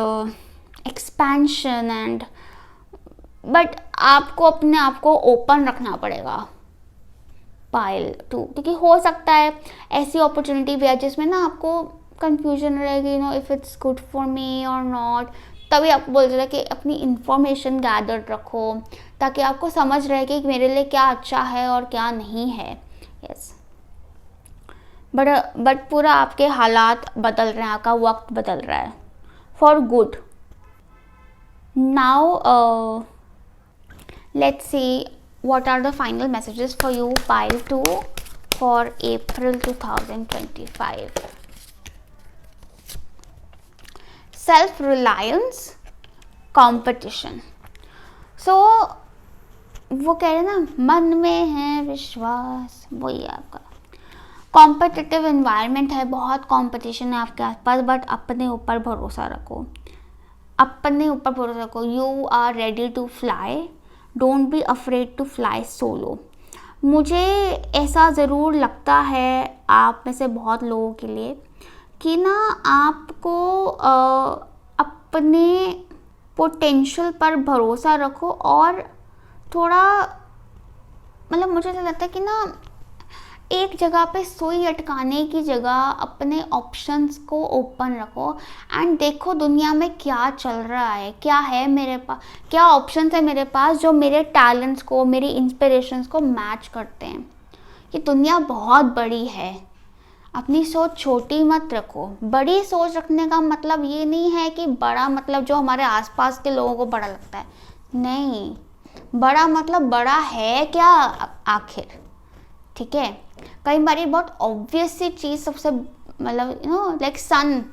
Speaker 1: expansion and but आपको अपने आप को ओपन रखना पड़ेगा पाइल 2, क्योंकि हो सकता है ऐसी अपॉर्चुनिटी भी है जिसमें ना आपको कंफ्यूजन रहेगी, if it's good for me और नॉट. तभी आपको बोल रहा है कि अपनी इंफॉर्मेशन गैदर रखो ताकि आपको समझ रहे कि मेरे लिए क्या अच्छा है और क्या नहीं है. यस बट पूरा आपके हालात बदल रहे हैं, आपका वक्त बदल रहा है for good. Now let's see what are the final messages for you pile 2 for April 2025. Self reliance, competition. So वो कह रहे हैं ना मन में है विश्वास, वही आपका कॉम्पिटिटिव एनवायरनमेंट है, बहुत कंपटीशन है आपके आसपास. बट अपने ऊपर भरोसा रखो, अपने ऊपर भरोसा रखो. You are ready to fly, don't be afraid to fly solo. मुझे ऐसा ज़रूर लगता है आप में से बहुत लोगों के लिए कि ना आपको अपने पोटेंशियल पर भरोसा रखो और थोड़ा मतलब मुझे ऐसा लगता है कि ना एक जगह पे सुई अटकाने की जगह अपने ऑप्शंस को ओपन रखो एंड देखो दुनिया में क्या चल रहा है, क्या है मेरे पास, क्या ऑप्शंस है मेरे पास जो मेरे टैलेंट्स को, मेरी इंस्पिरेशंस को मैच करते हैं. ये दुनिया बहुत बड़ी है, अपनी सोच छोटी मत रखो. बड़ी सोच रखने का मतलब ये नहीं है कि बड़ा मतलब जो हमारे आसपास के लोगों को बड़ा लगता है, नहीं. बड़ा मतलब बड़ा है क्या आखिर, ठीक है. कई बार बहुत ऑब्वियस सी चीज़ सबसे मतलब लाइक सन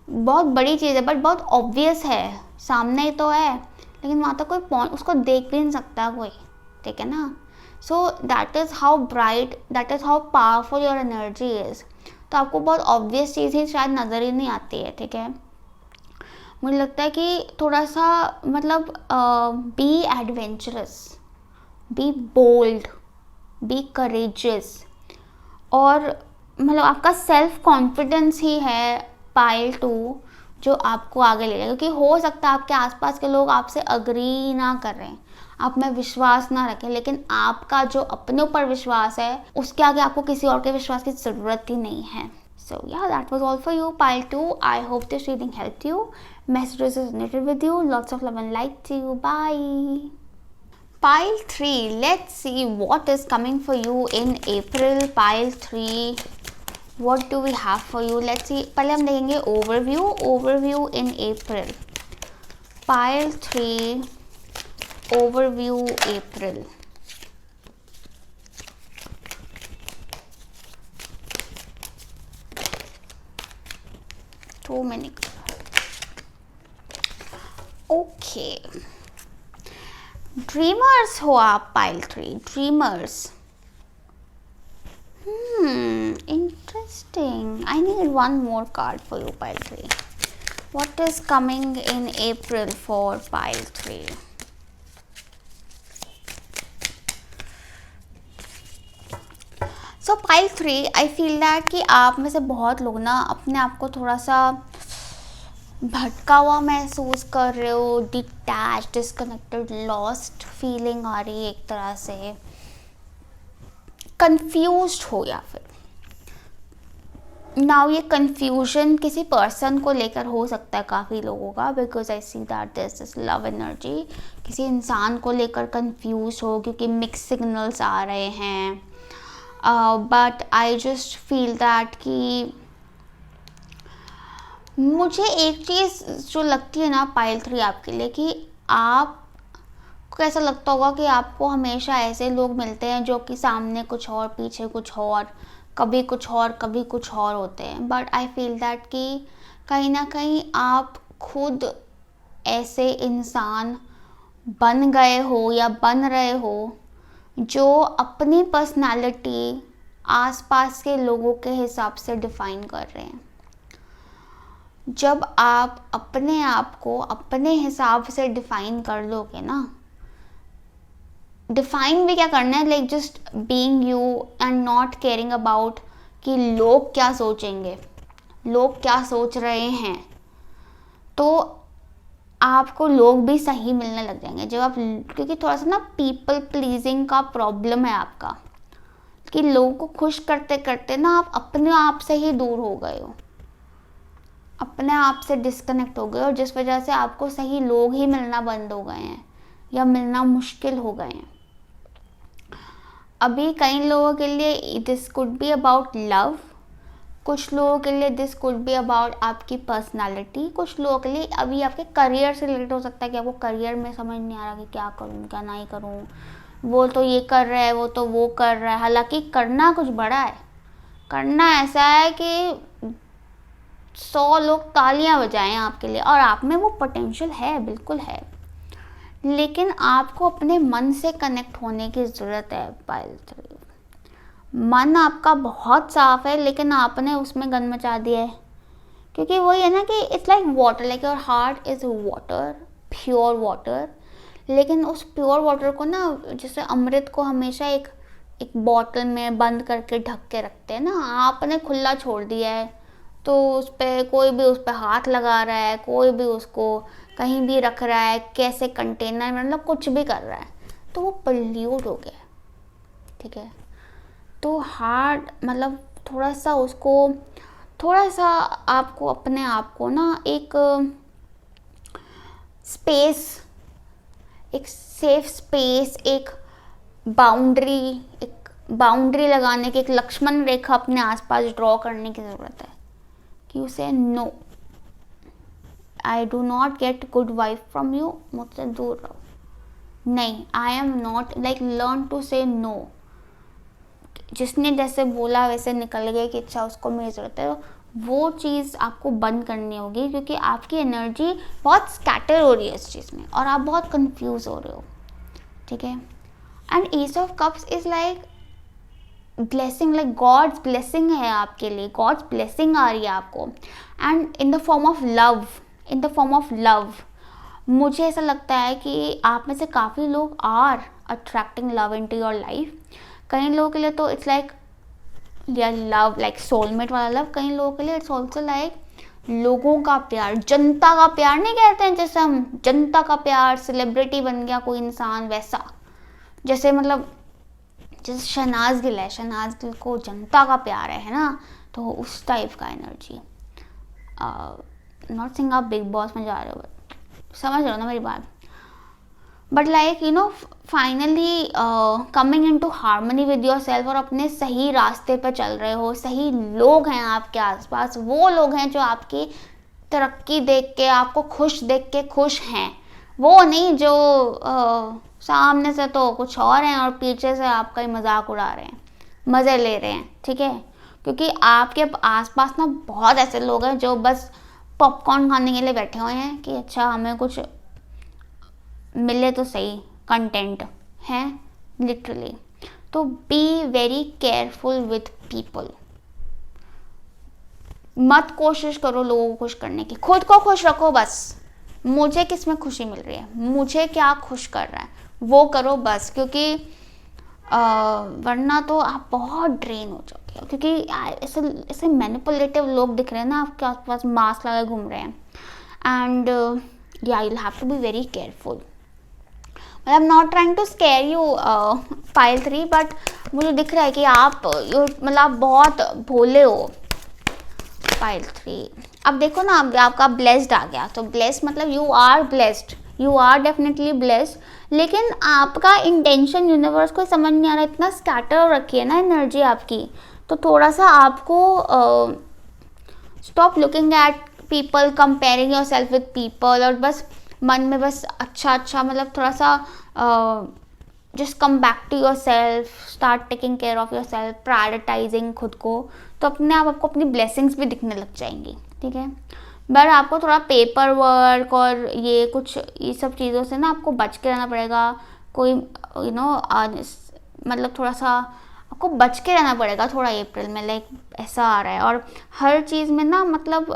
Speaker 1: बहुत बड़ी चीज़ है बट बहुत ऑब्वियस है, सामने ही तो है लेकिन वहाँ तक कोई उसको देख भी नहीं सकता कोई, ठीक है ना. So that is how bright, that is how powerful your energy is. तो आपको बहुत ऑब्वियस चीज़ ही शायद नज़र ही नहीं आती है, ठीक है. मुझे लगता है कि थोड़ा सा मतलब be adventurous, be bold, be courageous. और मतलब आपका सेल्फ कॉन्फिडेंस ही है पाइल 2 जो आपको आगे ले जाएगा. क्योंकि हो सकता है आपके आसपास के लोग आपसे अग्री ना कर रहे हैं, आप में विश्वास ना रखें, लेकिन आपका जो अपने ऊपर विश्वास है उसके आगे आपको किसी और के विश्वास की ज़रूरत ही नहीं है. So yeah, that was all for you pile 2. I hope this reading helped you. Messages resonated with you. Lots of love and light to you. Bye. Pile 3. Let's see what is coming for you in April. Pile 3. What do we have for you? Let's see. पहले हम देखेंगे overview in April. Pile 3. Overview April. Too many. Okay. Dreamers हो आप pile 3. Dreamers. Interesting. I need one more card for you pile 3. What is coming in April for pile 3? So pile 3, I feel that कि आप में से बहुत लोग ना अपने आप को थोड़ा सा भटका हुआ महसूस कर रहे हो, डिटैच, डिस्कनेक्टेड, लॉस्ट फीलिंग आ रही है, एक तरह से कंफ्यूज्ड हो. या फिर नाउ ये कंफ्यूजन किसी पर्सन को लेकर हो सकता है काफ़ी लोगों का, because I see that this is love energy. किसी इंसान को लेकर कंफ्यूज हो क्योंकि मिक्स सिग्नल्स आ रहे हैं. But I just feel that कि मुझे एक चीज़ जो लगती है ना पाइल 3 आपके लिए, कि आपको ऐसा लगता होगा कि आपको हमेशा ऐसे लोग मिलते हैं जो कि सामने कुछ और, पीछे कुछ और, कभी कुछ और, कभी कुछ और होते हैं. बट आई फील दैट कि कहीं ना कहीं आप खुद ऐसे इंसान बन गए हो या बन रहे हो, जो अपनी पर्सनालिटी आसपास के लोगों के हिसाब से डिफाइन कर रहे हैं। जब आप अपने आप को अपने हिसाब से डिफाइन कर लोगे ना, डिफाइन भी क्या करना है, like just being you and not caring about कि लोग क्या सोचेंगे, लोग क्या सोच रहे हैं, तो आपको लोग भी सही मिलने लग जाएंगे जब आप, क्योंकि थोड़ा सा ना पीपल प्लीजिंग का प्रॉब्लम है आपका, कि लोगों को खुश करते करते ना आप अपने आप से ही दूर हो गए हो, अपने आप से डिस्कनेक्ट हो गए, और जिस वजह से आपको सही लोग ही मिलना बंद हो गए हैं या मिलना मुश्किल हो गए हैं। अभी कई लोगों के लिए this could be about love, कुछ लोगों के लिए दिस कुड बी अबाउट आपकी पर्सनालिटी, कुछ लोगों के लिए अभी आपके करियर से रिलेटेड हो सकता है कि आपको करियर में समझ नहीं आ रहा कि क्या करूँ क्या नहीं करूँ, वो तो ये कर रहा है, वो तो वो कर रहा है। हालांकि करना कुछ बड़ा है, करना ऐसा है कि 100 लोग तालियां बजाएं आपके लिए, और आप में वो पोटेंशियल है, बिल्कुल है, लेकिन आपको अपने मन से कनेक्ट होने की ज़रूरत है। पायल 3, मन आपका बहुत साफ है, लेकिन आपने उसमें गंद मचा दिया है, क्योंकि वही है ना कि it's like water, like your heart is water, pure water, लेकिन उस प्योर वाटर को ना, जैसे अमृत को हमेशा एक बॉटल में बंद करके ढक के रखते हैं ना, आपने खुला छोड़ दिया है, तो उस पर कोई भी उस पर हाथ लगा रहा है, कोई भी उसको कहीं भी रख रहा है, कैसे कंटेनर में, मतलब कुछ भी कर रहा है, तो वो पल्यूट हो गया। ठीक है, तो हार्ड मतलब थोड़ा सा उसको, थोड़ा सा आपको अपने आप को ना एक स्पेस, एक सेफ स्पेस, एक बाउंड्री लगाने की, एक लक्ष्मण रेखा अपने आसपास ड्रॉ करने की ज़रूरत है कि उसे no, I do not get good wife from you, मुझसे दूर रहो, नहीं, I am not, like learn to say no. जिसने जैसे बोला वैसे निकल गए कि अच्छा उसको मेरी ज़रूरत है, वो चीज़ आपको बंद करनी होगी, क्योंकि आपकी एनर्जी बहुत स्कैटर हो रही है इस चीज़ में, और आप बहुत कंफ्यूज हो रहे हो। ठीक है, and ace of cups is like blessing, like God's blessing है आपके लिए, गॉड्स ब्लेसिंग आ रही है आपको, and in the form of love, in the form of love. मुझे ऐसा लगता है कि आप में से काफ़ी लोग are attracting love into your life. कई लोगों के लिए तो it's like love, like soulmate वाला लव, कई लोगों के लिए इट्स ऑल्सो लाइक लोगों का प्यार, जनता का प्यार नहीं कहते हैं, जैसे हम जनता का प्यार, सेलिब्रिटी बन गया कोई इंसान, वैसा, जैसे मतलब जैसे शहनाज गिल है, शहनाज गिल को जनता का प्यार है ना, तो उस टाइप का एनर्जी। नॉट सिंग आप बिग बॉस में जा रहे हो, समझ रहे हो ना मेरी बात, but like you know finally coming into harmony with yourself, और अपने सही रास्ते पर चल रहे हो, सही लोग हैं आपके आसपास, वो लोग हैं जो आपकी तरक्की देख के, आपको खुश देख के खुश हैं, वो नहीं जो सामने से तो कुछ और हैं और पीछे से आपका ही मजाक उड़ा रहे हैं, मज़े ले रहे हैं। ठीक है, क्योंकि आपके आसपास ना बहुत ऐसे लोग हैं जो बस पॉपकॉर्न खाने के लिए बैठे हुए हैं कि अच्छा हमें कुछ मिले तो सही, कंटेंट है लिटरली। तो B very careful with people, मत कोशिश करो लोगों को खुश करने की, खुद को खुश रखो बस। मुझे किस में खुशी मिल रही है, मुझे क्या खुश कर रहा है, वो करो बस, क्योंकि वरना तो आप बहुत ड्रेन हो जाओगे, क्योंकि ऐसे मैनिपुलेटिव लोग दिख रहे हैं ना आपके आसपास, मास्क लगा घूम रहे हैं, एंड या you have to be very careful. I am not trying to scare you pile 3, but मुझे दिख रहा है कि आप मतलब बहुत भोले हो पायल 3। अब देखो ना, आपका ब्लेस्ड आ गया, तो ब्लेस्ड मतलब you are blessed, you are definitely blessed, लेकिन आपका इंटेंशन यूनिवर्स को समझ नहीं आ रहा, इतना स्कैटर हो रखी है ना एनर्जी आपकी, तो थोड़ा सा आपको stop looking at people, comparing yourself with people, और बस मन में बस अच्छा मतलब थोड़ा सा just come back to yourself, start taking care of yourself, prioritising खुद को, तो अपने आप आपको अपनी ब्लेसिंग्स भी दिखने लग जाएंगी। ठीक है, बट आपको थोड़ा पेपर वर्क और ये सब चीज़ों से ना आपको बच के रहना पड़ेगा। कोई मतलब थोड़ा सा आपको बच के रहना पड़ेगा थोड़ा अप्रैल में, लाइक ऐसा आ रहा है। और हर चीज़ में ना मतलब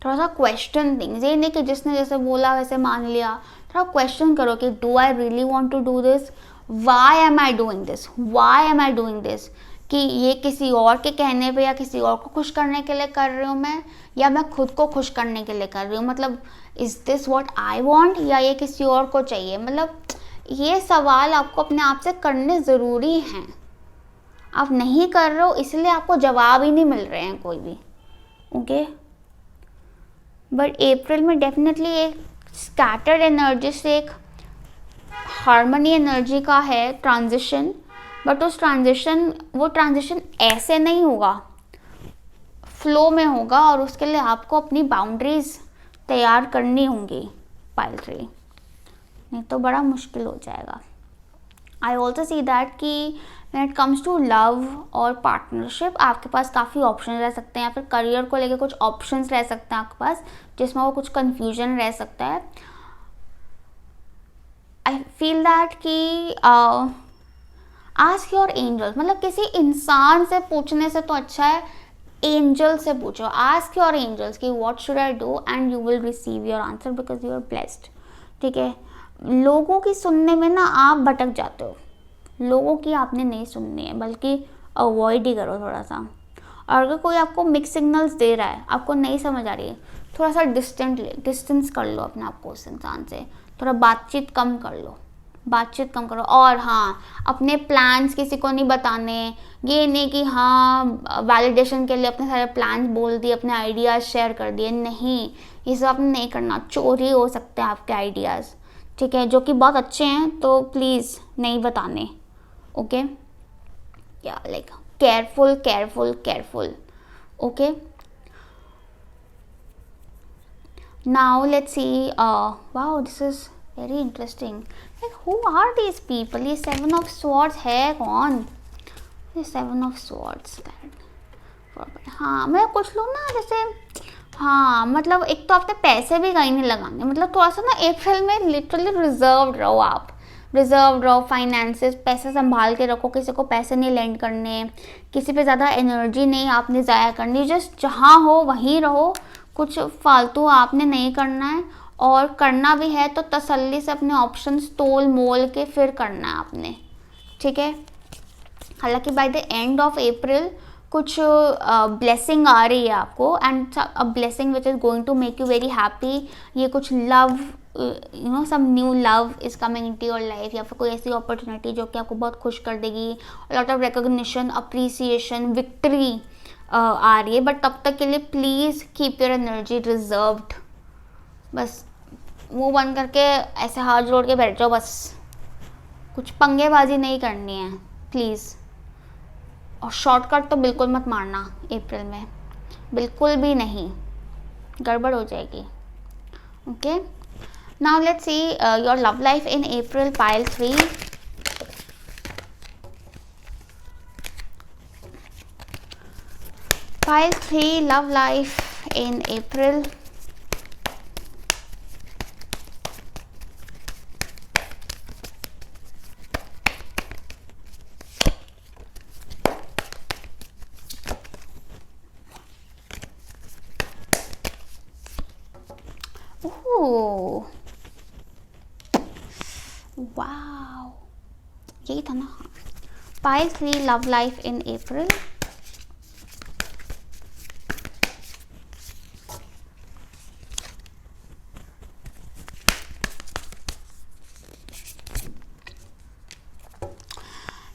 Speaker 1: थोड़ा सा क्वेश्चन थिंग्स, ये नहीं कि जिसने जैसे बोला वैसे मान लिया। थोड़ा क्वेश्चन करो कि do I really want to do this, why am I doing this, why am I doing this, कि ये किसी और के कहने पे या किसी और को खुश करने के लिए कर रही हूँ मैं, या मैं खुद को खुश करने के लिए कर रही हूँ। मतलब is this what I want, या ये किसी और को चाहिए। मतलब ये सवाल आपको अपने आप से करने ज़रूरी हैं। आप नहीं कर रहे हो इसलिए आपको जवाब ही नहीं मिल रहे हैं कोई भी, ओके। बट अप्रैल में डेफिनेटली एक स्कैटर्ड एनर्जी से एक हार्मनी एनर्जी का है ट्रांजिशन। बट उस वो ट्रांजिशन ऐसे नहीं होगा, फ्लो में होगा, और उसके लिए आपको अपनी बाउंड्रीज तैयार करनी होंगी पाइल 3, नहीं तो बड़ा मुश्किल हो जाएगा। आई ऑल्सो सी दैट कि when it comes to love और पार्टनरशिप आपके पास काफ़ी ऑप्शन रह सकते हैं, या फिर करियर को लेकर कुछ ऑप्शंस रह सकते हैं आपके पास, जिसमें वो कुछ कन्फ्यूजन रह सकता है। आई फील दैट कि आस्क योर एंजल्स, मतलब किसी इंसान से पूछने से तो अच्छा है एंजल से पूछो। आस्क योर एंजल्स कि what should I do, and you will receive your answer because you are blessed, ठीक है। लोगों की सुनने में ना आप भटक जाते हो, लोगों की आपने नहीं सुननी है, बल्कि अवॉइड ही करो थोड़ा सा। और अगर कोई आपको मिक्स सिग्नल्स दे रहा है, आपको नहीं समझ आ रही है, थोड़ा सा डिस्टेंस कर लो अपने आप को उस इंसान से, थोड़ा बातचीत कम करो। और हाँ, अपने प्लान्स किसी को नहीं बताने। ये नहीं कि हाँ वैलिडेशन के लिए अपने सारे प्लान्स बोल दिए, अपने आइडियाज़ शेयर कर दिए, नहीं, ये सब आपने नहीं करना। चोरी हो सकते हैं आपके आइडियाज़, ठीक है, जो कि बहुत अच्छे हैं, तो प्लीज़ नहीं बताने, ओके। या like careful, okay. Now let's see, wow this is very interesting, like who are these people. ये 7 ऑफ स्वॉर्ड्स है कौन? ये 7 ऑफ स्वॉर्ड्स, हाँ मैं कुछ लोग ना जैसे, हाँ मतलब एक तो आपने पैसे भी कहीं नहीं लगाने, मतलब थोड़ा सा ना अप्रैल में लिटरली रिजर्व रहो, आप रिजर्व रहो, फाइनेंसेस पैसे संभाल के रखो, किसी को पैसे नहीं लेंड करने, किसी पे ज़्यादा एनर्जी नहीं आपने ज़ाया करनी, जस्ट जहाँ हो वहीं रहो, कुछ फालतू आपने नहीं करना है। और करना भी है तो तसल्ली से अपने ऑप्शंस तोल मोल के फिर करना है आपने, ठीक है। हालांकि by the end of April कुछ ब्लेसिंग आ रही है आपको, and a blessing which is going to make you very happy. ये कुछ love, some new love is coming into your life, या फिर कोई ऐसी अपॉर्चुनिटी जो कि आपको बहुत खुश कर देगी। Lot of recognition, appreciation, victory आ रही है। बट तब तक के लिए please keep your energy reserved. बस मुंह बंद करके ऐसे हाथ जोड़ के बैठ जाओ, बस कुछ पंगेबाजी नहीं करनी है प्लीज़। और शॉर्टकट तो बिल्कुल मत मारना अप्रैल में, बिल्कुल भी नहीं, गड़बड़ हो जाएगी, okay. Now let's see your love life in April, pile 3। Pile 3 love life in April. Wow, यही था ना। Pile 3 love life in April.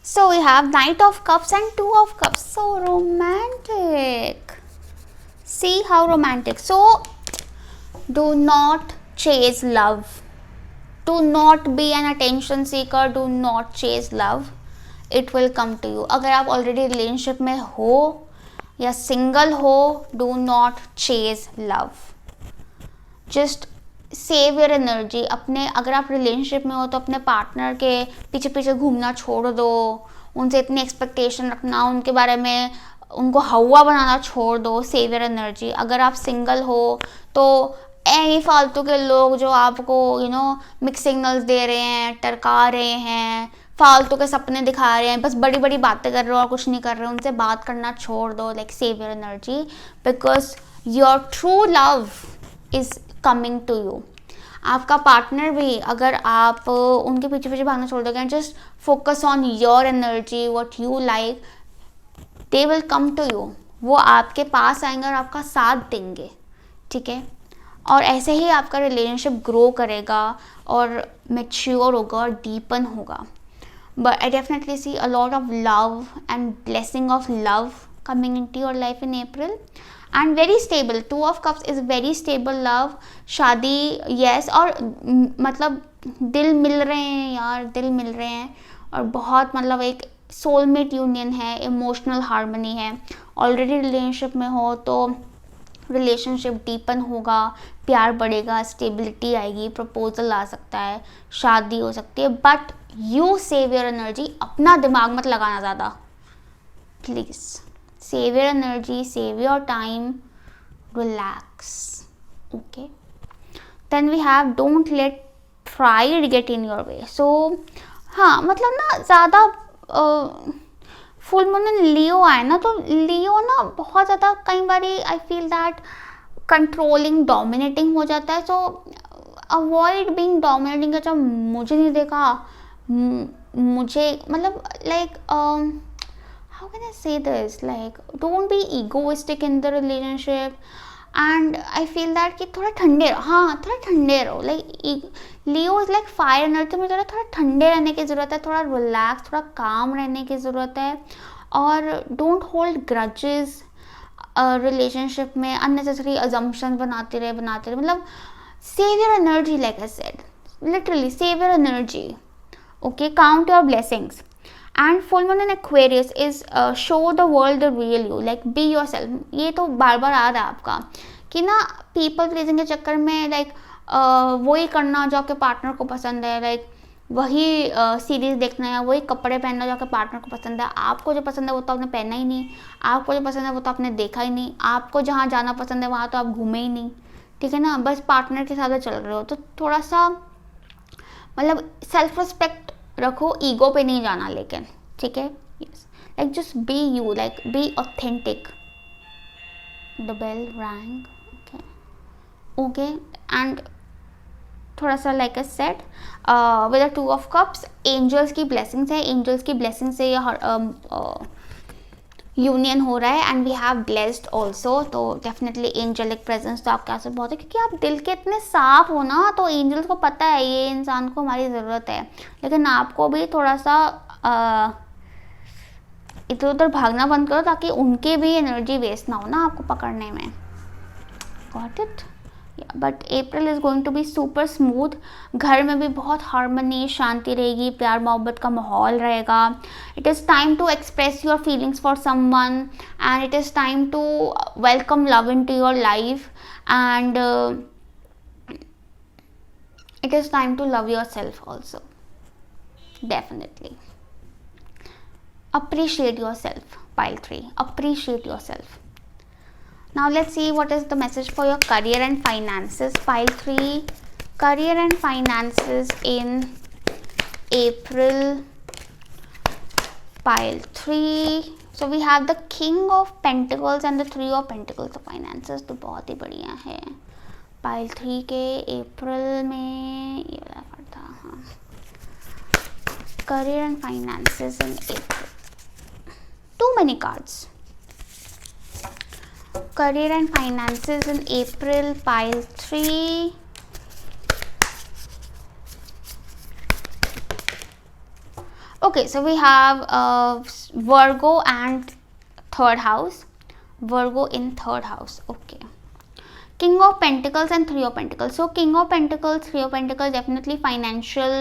Speaker 1: So we have Knight of Cups and 2 of Cups. So romantic. See how romantic. So do not chase love. Do not be an attention seeker. Do not chase love. It will come to you. अगर आप already relationship में हो या single हो, do not chase love. Just save your energy. अपने, अगर आप relationship में हो तो अपने पार्टनर के पीछे पीछे घूमना छोड़ दो, उनसे इतनी एक्सपेक्टेशन रखना, उनके बारे में उनको हवा बनाना छोड़ दो, सेव योर एनर्जी। अगर आप सिंगल हो तो ये फालतू के लोग जो आपको मिक्स सिग्नल्स दे रहे हैं, टरका रहे हैं, फालतू के सपने दिखा रहे हैं, बस बड़ी बड़ी बातें कर रहे हो और कुछ नहीं कर रहे हो, उनसे बात करना छोड़ दो। Like save your energy, because your true love is coming to you. आपका पार्टनर भी, अगर आप उनके पीछे पीछे भागना छोड़ दोगे, just focus on your energy, what you like, they will come to you. वो आपके पास आएंगे और आपका साथ देंगे, ठीक है। और ऐसे ही आपका रिलेशनशिप ग्रो करेगा और मैच्योर होगा और डीपन होगा। But I definitely see a lot of love and blessing of love coming into your life in April, and very stable. 2 of Cups is very stable love. शादी yes, और मतलब दिल मिल रहे हैं यार, दिल मिल रहे हैं, और बहुत मतलब एक सोलमेट यूनियन है, इमोशनल हार्मनी है। ऑलरेडी रिलेशनशिप में हो तो रिलेशनशिप डीपन होगा, प्यार बढ़ेगा, स्टेबिलिटी आएगी, प्रपोजल आ सकता है, शादी हो सकती है। But you save your energy, अपना दिमाग मत लगाना ज़्यादा please. Save your energy, save your time, relax, okay. Then we have don't let pride get in your way. So हाँ, मतलब ना ज़्यादा फुल मून लियो आए ना, तो लियो ना बहुत ज़्यादा कई बार I feel that controlling, dominating हो जाता है। So avoid being dominating. अच्छा मुझे नहीं देखा, मुझे मतलब like how can I say this, like don't be egoistic in the relationship, and I feel that कि थोड़ा ठंडे रहो, हाँ थोड़ा ठंडे रहो। Like Leo is like fire energy, मुझे थोड़ा ठंडे रहने की ज़रूरत है, थोड़ा रिलैक्स, थोड़ा काम रहने की ज़रूरत है। और डोंट होल्ड ग्रजेस रिलेशनशिप में, अननेसेसरी अजम्पशन बनाते रहे, मतलब save your energy, like I said, literally save your energy, okay. Count your blessings. And full moon in Aquarius is show the world the real you, like be your self. ये तो बार बार आ रहा है आपका कि ना पीपल प्लीजिंग के चक्कर में लाइक वही करना जो आपके पार्टनर को पसंद है, लाइक वही सीरीज़ देखना है, वही कपड़े पहनना जो आपके पार्टनर को पसंद है। आपको जो पसंद है वो तो आपने पहना ही नहीं, आपको जो पसंद है वो तो आपने देखा ही नहीं, आपको जहाँ जाना पसंद है वहाँ तो आप घूमे ही नहीं, ठीक है ना। बस पार्टनर के साथ चल रहे हो, तो थोड़ा सा मतलब सेल्फ रिस्पेक्ट रखो, ईगो पे नहीं जाना लेकिन, ठीक है। Like just be you, like be authentic. The bell rang, okay and थोड़ा सा like a set with the 2 of Cups, angels की ब्लेसिंग्स है, एंजल्स की ब्लेसिंग से यूनियन हो रहा है, and we have blessed also. तो डेफिनेटली एंजलिक प्रेजेंस तो आपके आस बहुत है, क्योंकि आप दिल के इतने साफ हो ना, तो एंजल्स को पता है ये इंसान को हमारी ज़रूरत है। लेकिन आपको भी थोड़ा सा इधर उधर भागना बंद करो, ताकि उनकी भी एनर्जी वेस्ट ना हो ना आपको पकड़ने में। Got it? But April is going to be super smooth. घर में भी बहुत हार्मनी, शांति रहेगी, प्यार मोहब्बत का माहौल रहेगा। It is time to express your feelings for someone, and it is time to welcome love into your life, and it is time to love yourself also. Definitely appreciate yourself. Pile 3, appreciate yourself. Now let's see what is the message for your career and finances. Pile 3, career and finances in April. Pile 3, so we have the King of Pentacles and the 3 of Pentacles. तो finances तो बहुत ही बढ़िया है Pile 3 के अप्रैल में। ये वाला card था, हाँ। Career and finances in April. Too many cards. Career and finances in April, Pile 3. Okay, so we have Virgo and 3rd house. Virgo in 3rd house. Okay. King of Pentacles and 3 of Pentacles. So King of Pentacles, 3 of Pentacles, definitely financial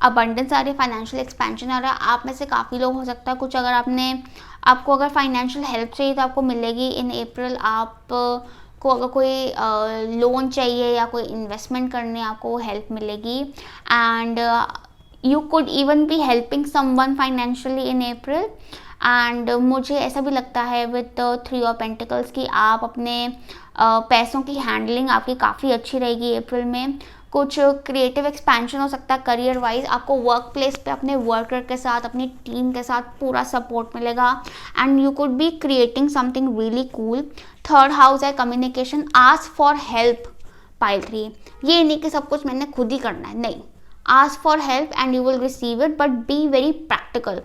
Speaker 1: abundance आ रही है, financial expansion आ रहा है। आप में से काफ़ी लोग हो सकता है कुछ, अगर आपको अगर फाइनेंशियल हेल्प चाहिए तो आपको मिलेगी इन अप्रैल। आपको अगर कोई लोन चाहिए या कोई इन्वेस्टमेंट करनी है, आपको हेल्प मिलेगी। And you could even be helping someone financially in April. And मुझे ऐसा भी लगता है विद 3 ऑफ पेंटिकल्स कि आप अपने पैसों की हैंडलिंग आपकी काफ़ी अच्छी रहेगी अप्रैल में। कुछ क्रिएटिव एक्सपेंशन हो सकता है करियर वाइज, आपको वर्क प्लेस पे अपने वर्कर के साथ, अपनी टीम के साथ पूरा सपोर्ट मिलेगा and you could be creating something really cool. Third house है communication, ask for help pile 3। ये नहीं कि सब कुछ मैंने खुद ही करना है, नहीं, ask for help and you will receive it, but be very practical.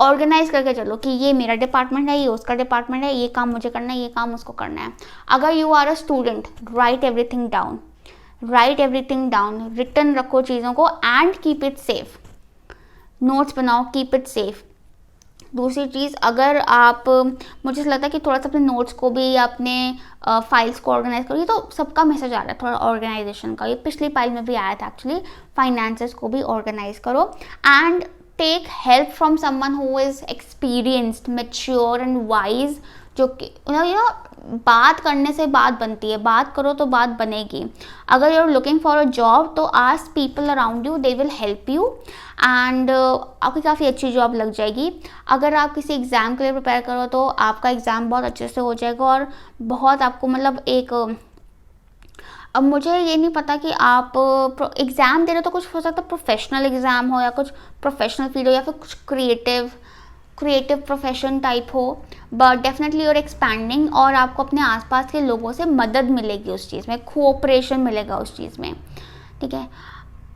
Speaker 1: Organise करके चलो कि ये मेरा डिपार्टमेंट है, ये उसका डिपार्टमेंट है, ये काम मुझे करना है, ये काम उसको करना है। अगर you are a student, write everything down, write everything down, written रखो चीज़ों को and keep it safe. Notes बनाओ, कीप इट सेफ। दूसरी चीज़, अगर आप, मुझे लगता है कि थोड़ा सा अपने नोट्स को भी या अपने फाइल्स को ऑर्गेनाइज करो। ये तो सबका मैसेज आ रहा है थोड़ा ऑर्गेनाइजेशन का, ये पिछली फाइल में भी आया था एक्चुअली। फाइनेंसेस को भी ऑर्गेनाइज करो and take help from someone who is experienced, mature and wise, जो कि बात करने से बात बनती है, बात करो तो बात बनेगी। अगर you are looking for a job तो ask people around you, they will help you and आपकी काफ़ी अच्छी जॉब लग जाएगी। अगर आप किसी एग्ज़ाम के लिए प्रिपेयर करो तो आपका एग्ज़ाम बहुत अच्छे से हो जाएगा और बहुत आपको मतलब एक, अब मुझे ये नहीं पता कि आप एग्ज़ाम दे रहे हो तो कुछ हो सकता है प्रोफेशनल एग्ज़ाम हो या कुछ प्रोफेशनल फील्ड हो या फिर कुछ क्रिएटिव प्रोफेशन टाइप हो, बट डेफिनेटली यूर एक्सपैंडिंग और आपको अपने आसपास के लोगों से मदद मिलेगी उस चीज़ में, कोऑपरेशन मिलेगा उस चीज़ में, ठीक है।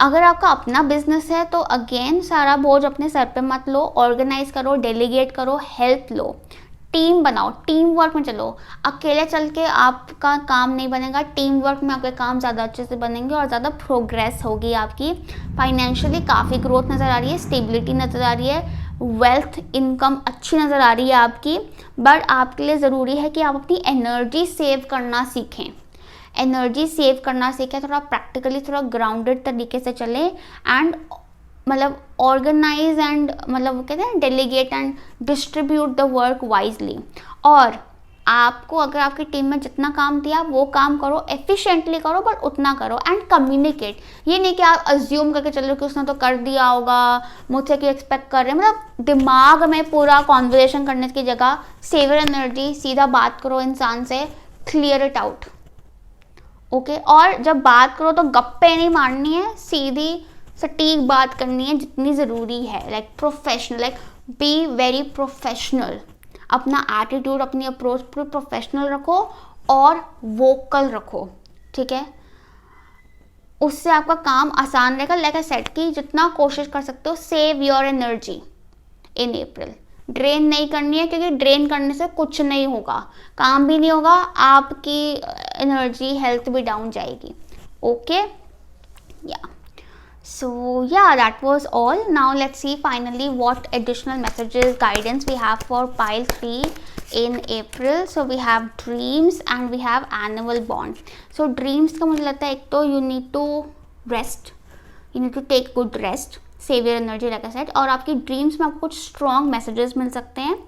Speaker 1: अगर आपका अपना बिजनेस है तो अगेन सारा बोझ अपने सर पे मत लो, ऑर्गेनाइज करो, डेलीगेट करो, हेल्प लो, टीम बनाओ, टीम वर्क में चलो। अकेले चल के आपका काम नहीं बनेगा, टीम वर्क में आपके काम ज़्यादा अच्छे से बनेंगे और ज़्यादा प्रोग्रेस होगी आपकी। फाइनेंशियली काफ़ी ग्रोथ नज़र आ रही है, स्टेबिलिटी नज़र आ रही है, वेल्थ इनकम अच्छी नज़र आ रही है आपकी। बट आपके लिए ज़रूरी है कि आप अपनी एनर्जी सेव करना सीखें, एनर्जी सेव करना सीखें, थोड़ा प्रैक्टिकली, थोड़ा ग्राउंडेड तरीके से चलें एंड मतलब ऑर्गेनाइज एंड मतलब कहते हैं delegate and distribute the work wisely. और आपको अगर आपकी टीम में जितना काम दिया वो काम करो, एफिशिएंटली करो, बट उतना करो एंड कम्युनिकेट। ये नहीं कि आप अज्यूम करके चल रहे हो कि उसने तो कर दिया होगा, मुझसे क्यों एक्सपेक्ट कर रहे हैं, मतलब दिमाग में पूरा कॉन्वर्सेशन करने की जगह सेव योर एनर्जी, सीधा बात करो इंसान से, क्लियर इट आउट, ओके। और जब बात करो तो गप्पे नहीं मारनी है, सीधी सटीक बात करनी है जितनी ज़रूरी है, like professional, like be very professional. अपना एटीट्यूड, अपनी अप्रोच पूरी प्रोफेशनल रखो और वोकल रखो, ठीक है। उससे आपका काम आसान रहेगा। लाइक आई सेड कि जितना कोशिश कर सकते हो save your energy in April. Drain नहीं करनी है, क्योंकि ड्रेन करने से कुछ नहीं होगा, काम भी नहीं होगा, आपकी एनर्जी हेल्थ भी डाउन जाएगी, ओके या। So yeah, that was all. Now let's see finally what additional messages, guidance we have for pile 3 in April. So we have dreams and we have animal bond. So dreams का मुझे लगता है एक तो you need to rest, you need to take good rest, save your energy like I said. और आपकी dreams में आपको कुछ स्ट्रॉन्ग मैसेजेस मिल सकते हैं।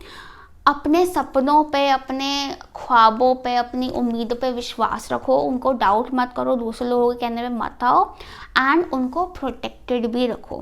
Speaker 1: अपने सपनों पे, अपने ख्वाबों पे, अपनी उम्मीदों पे विश्वास रखो, उनको डाउट मत करो, दूसरे लोगों के कहने में मत आओ एंड उनको प्रोटेक्टेड भी रखो।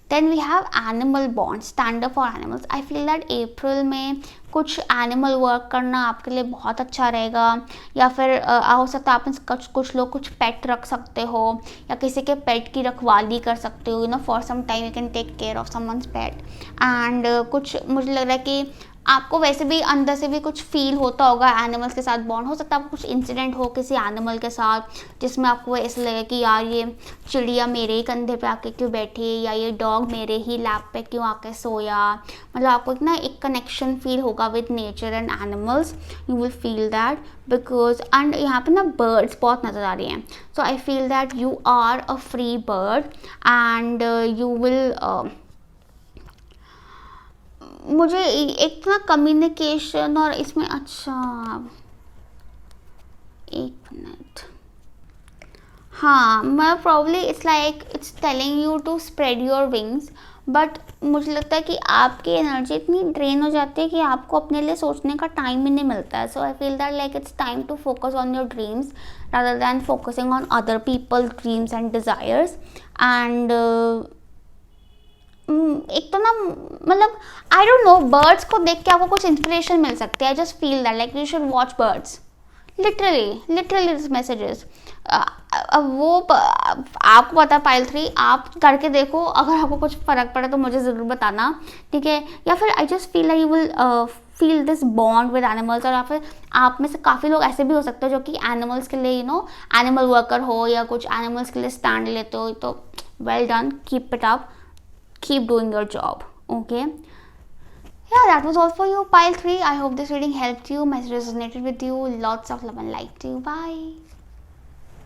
Speaker 1: Then we have animal bond, stand up for animals. I feel that April में कुछ एनिमल वर्क करना आपके लिए बहुत अच्छा रहेगा, या फिर हो सकता है आप कुछ लोग कुछ पेट रख सकते हो या किसी के पेट की रखवाली कर सकते हो, for some time you can take care of someone's pet. एंड कुछ मुझे लग रहा है कि आपको वैसे भी अंदर से भी कुछ फील होता होगा एनिमल्स के साथ बॉन्ड। हो सकता है आपको कुछ इंसिडेंट हो किसी एनिमल के साथ जिसमें आपको ऐसा लगे कि यार ये चिड़िया मेरे ही कंधे पे आके क्यों बैठी, या ये डॉग मेरे ही लैप पे क्यों आके सोया। मतलब आपको एक कनेक्शन फील होगा with nature and animals, you will feel that because. And यहाँ पे बर्ड्स बहुत नज़र आ रही हैं, so I feel that you are a free bird and you will मुझे एक कम्युनिकेशन और इसमें, अच्छा एक मिनट, हाँ मैं probably it's telling you to spread your wings, but मुझे लगता है कि आपकी एनर्जी इतनी ड्रेन हो जाती है कि आपको अपने लिए सोचने का टाइम ही नहीं मिलता है। So I feel that it's time to focus on your dreams rather than focusing on other people dreams and desires. And एक तो ना मतलब आई डोंट नो, बर्ड्स को देख के आपको कुछ इंस्पिरेशन मिल सकती है. आई just feel that like you should watch birds. Literally this messages. वो आपको पता पाइल 3, आप करके देखो. अगर आपको कुछ फ़र्क पड़े तो मुझे ज़रूर बताना, ठीक है. या फिर आई just feel like you will feel this bond with animals. और या फिर आप में से काफ़ी लोग ऐसे भी हो सकते हो जो कि एनिमल्स के लिए एनिमल वर्कर हो या कुछ एनिमल्स के लिए स्टैंड लेते हो. तो well done, keep it up, keep doing your job. Okay, yeah, that was all for you, pile 3. I hope this reading helped you, message resonated with you. Lots of love and light to you. Bye.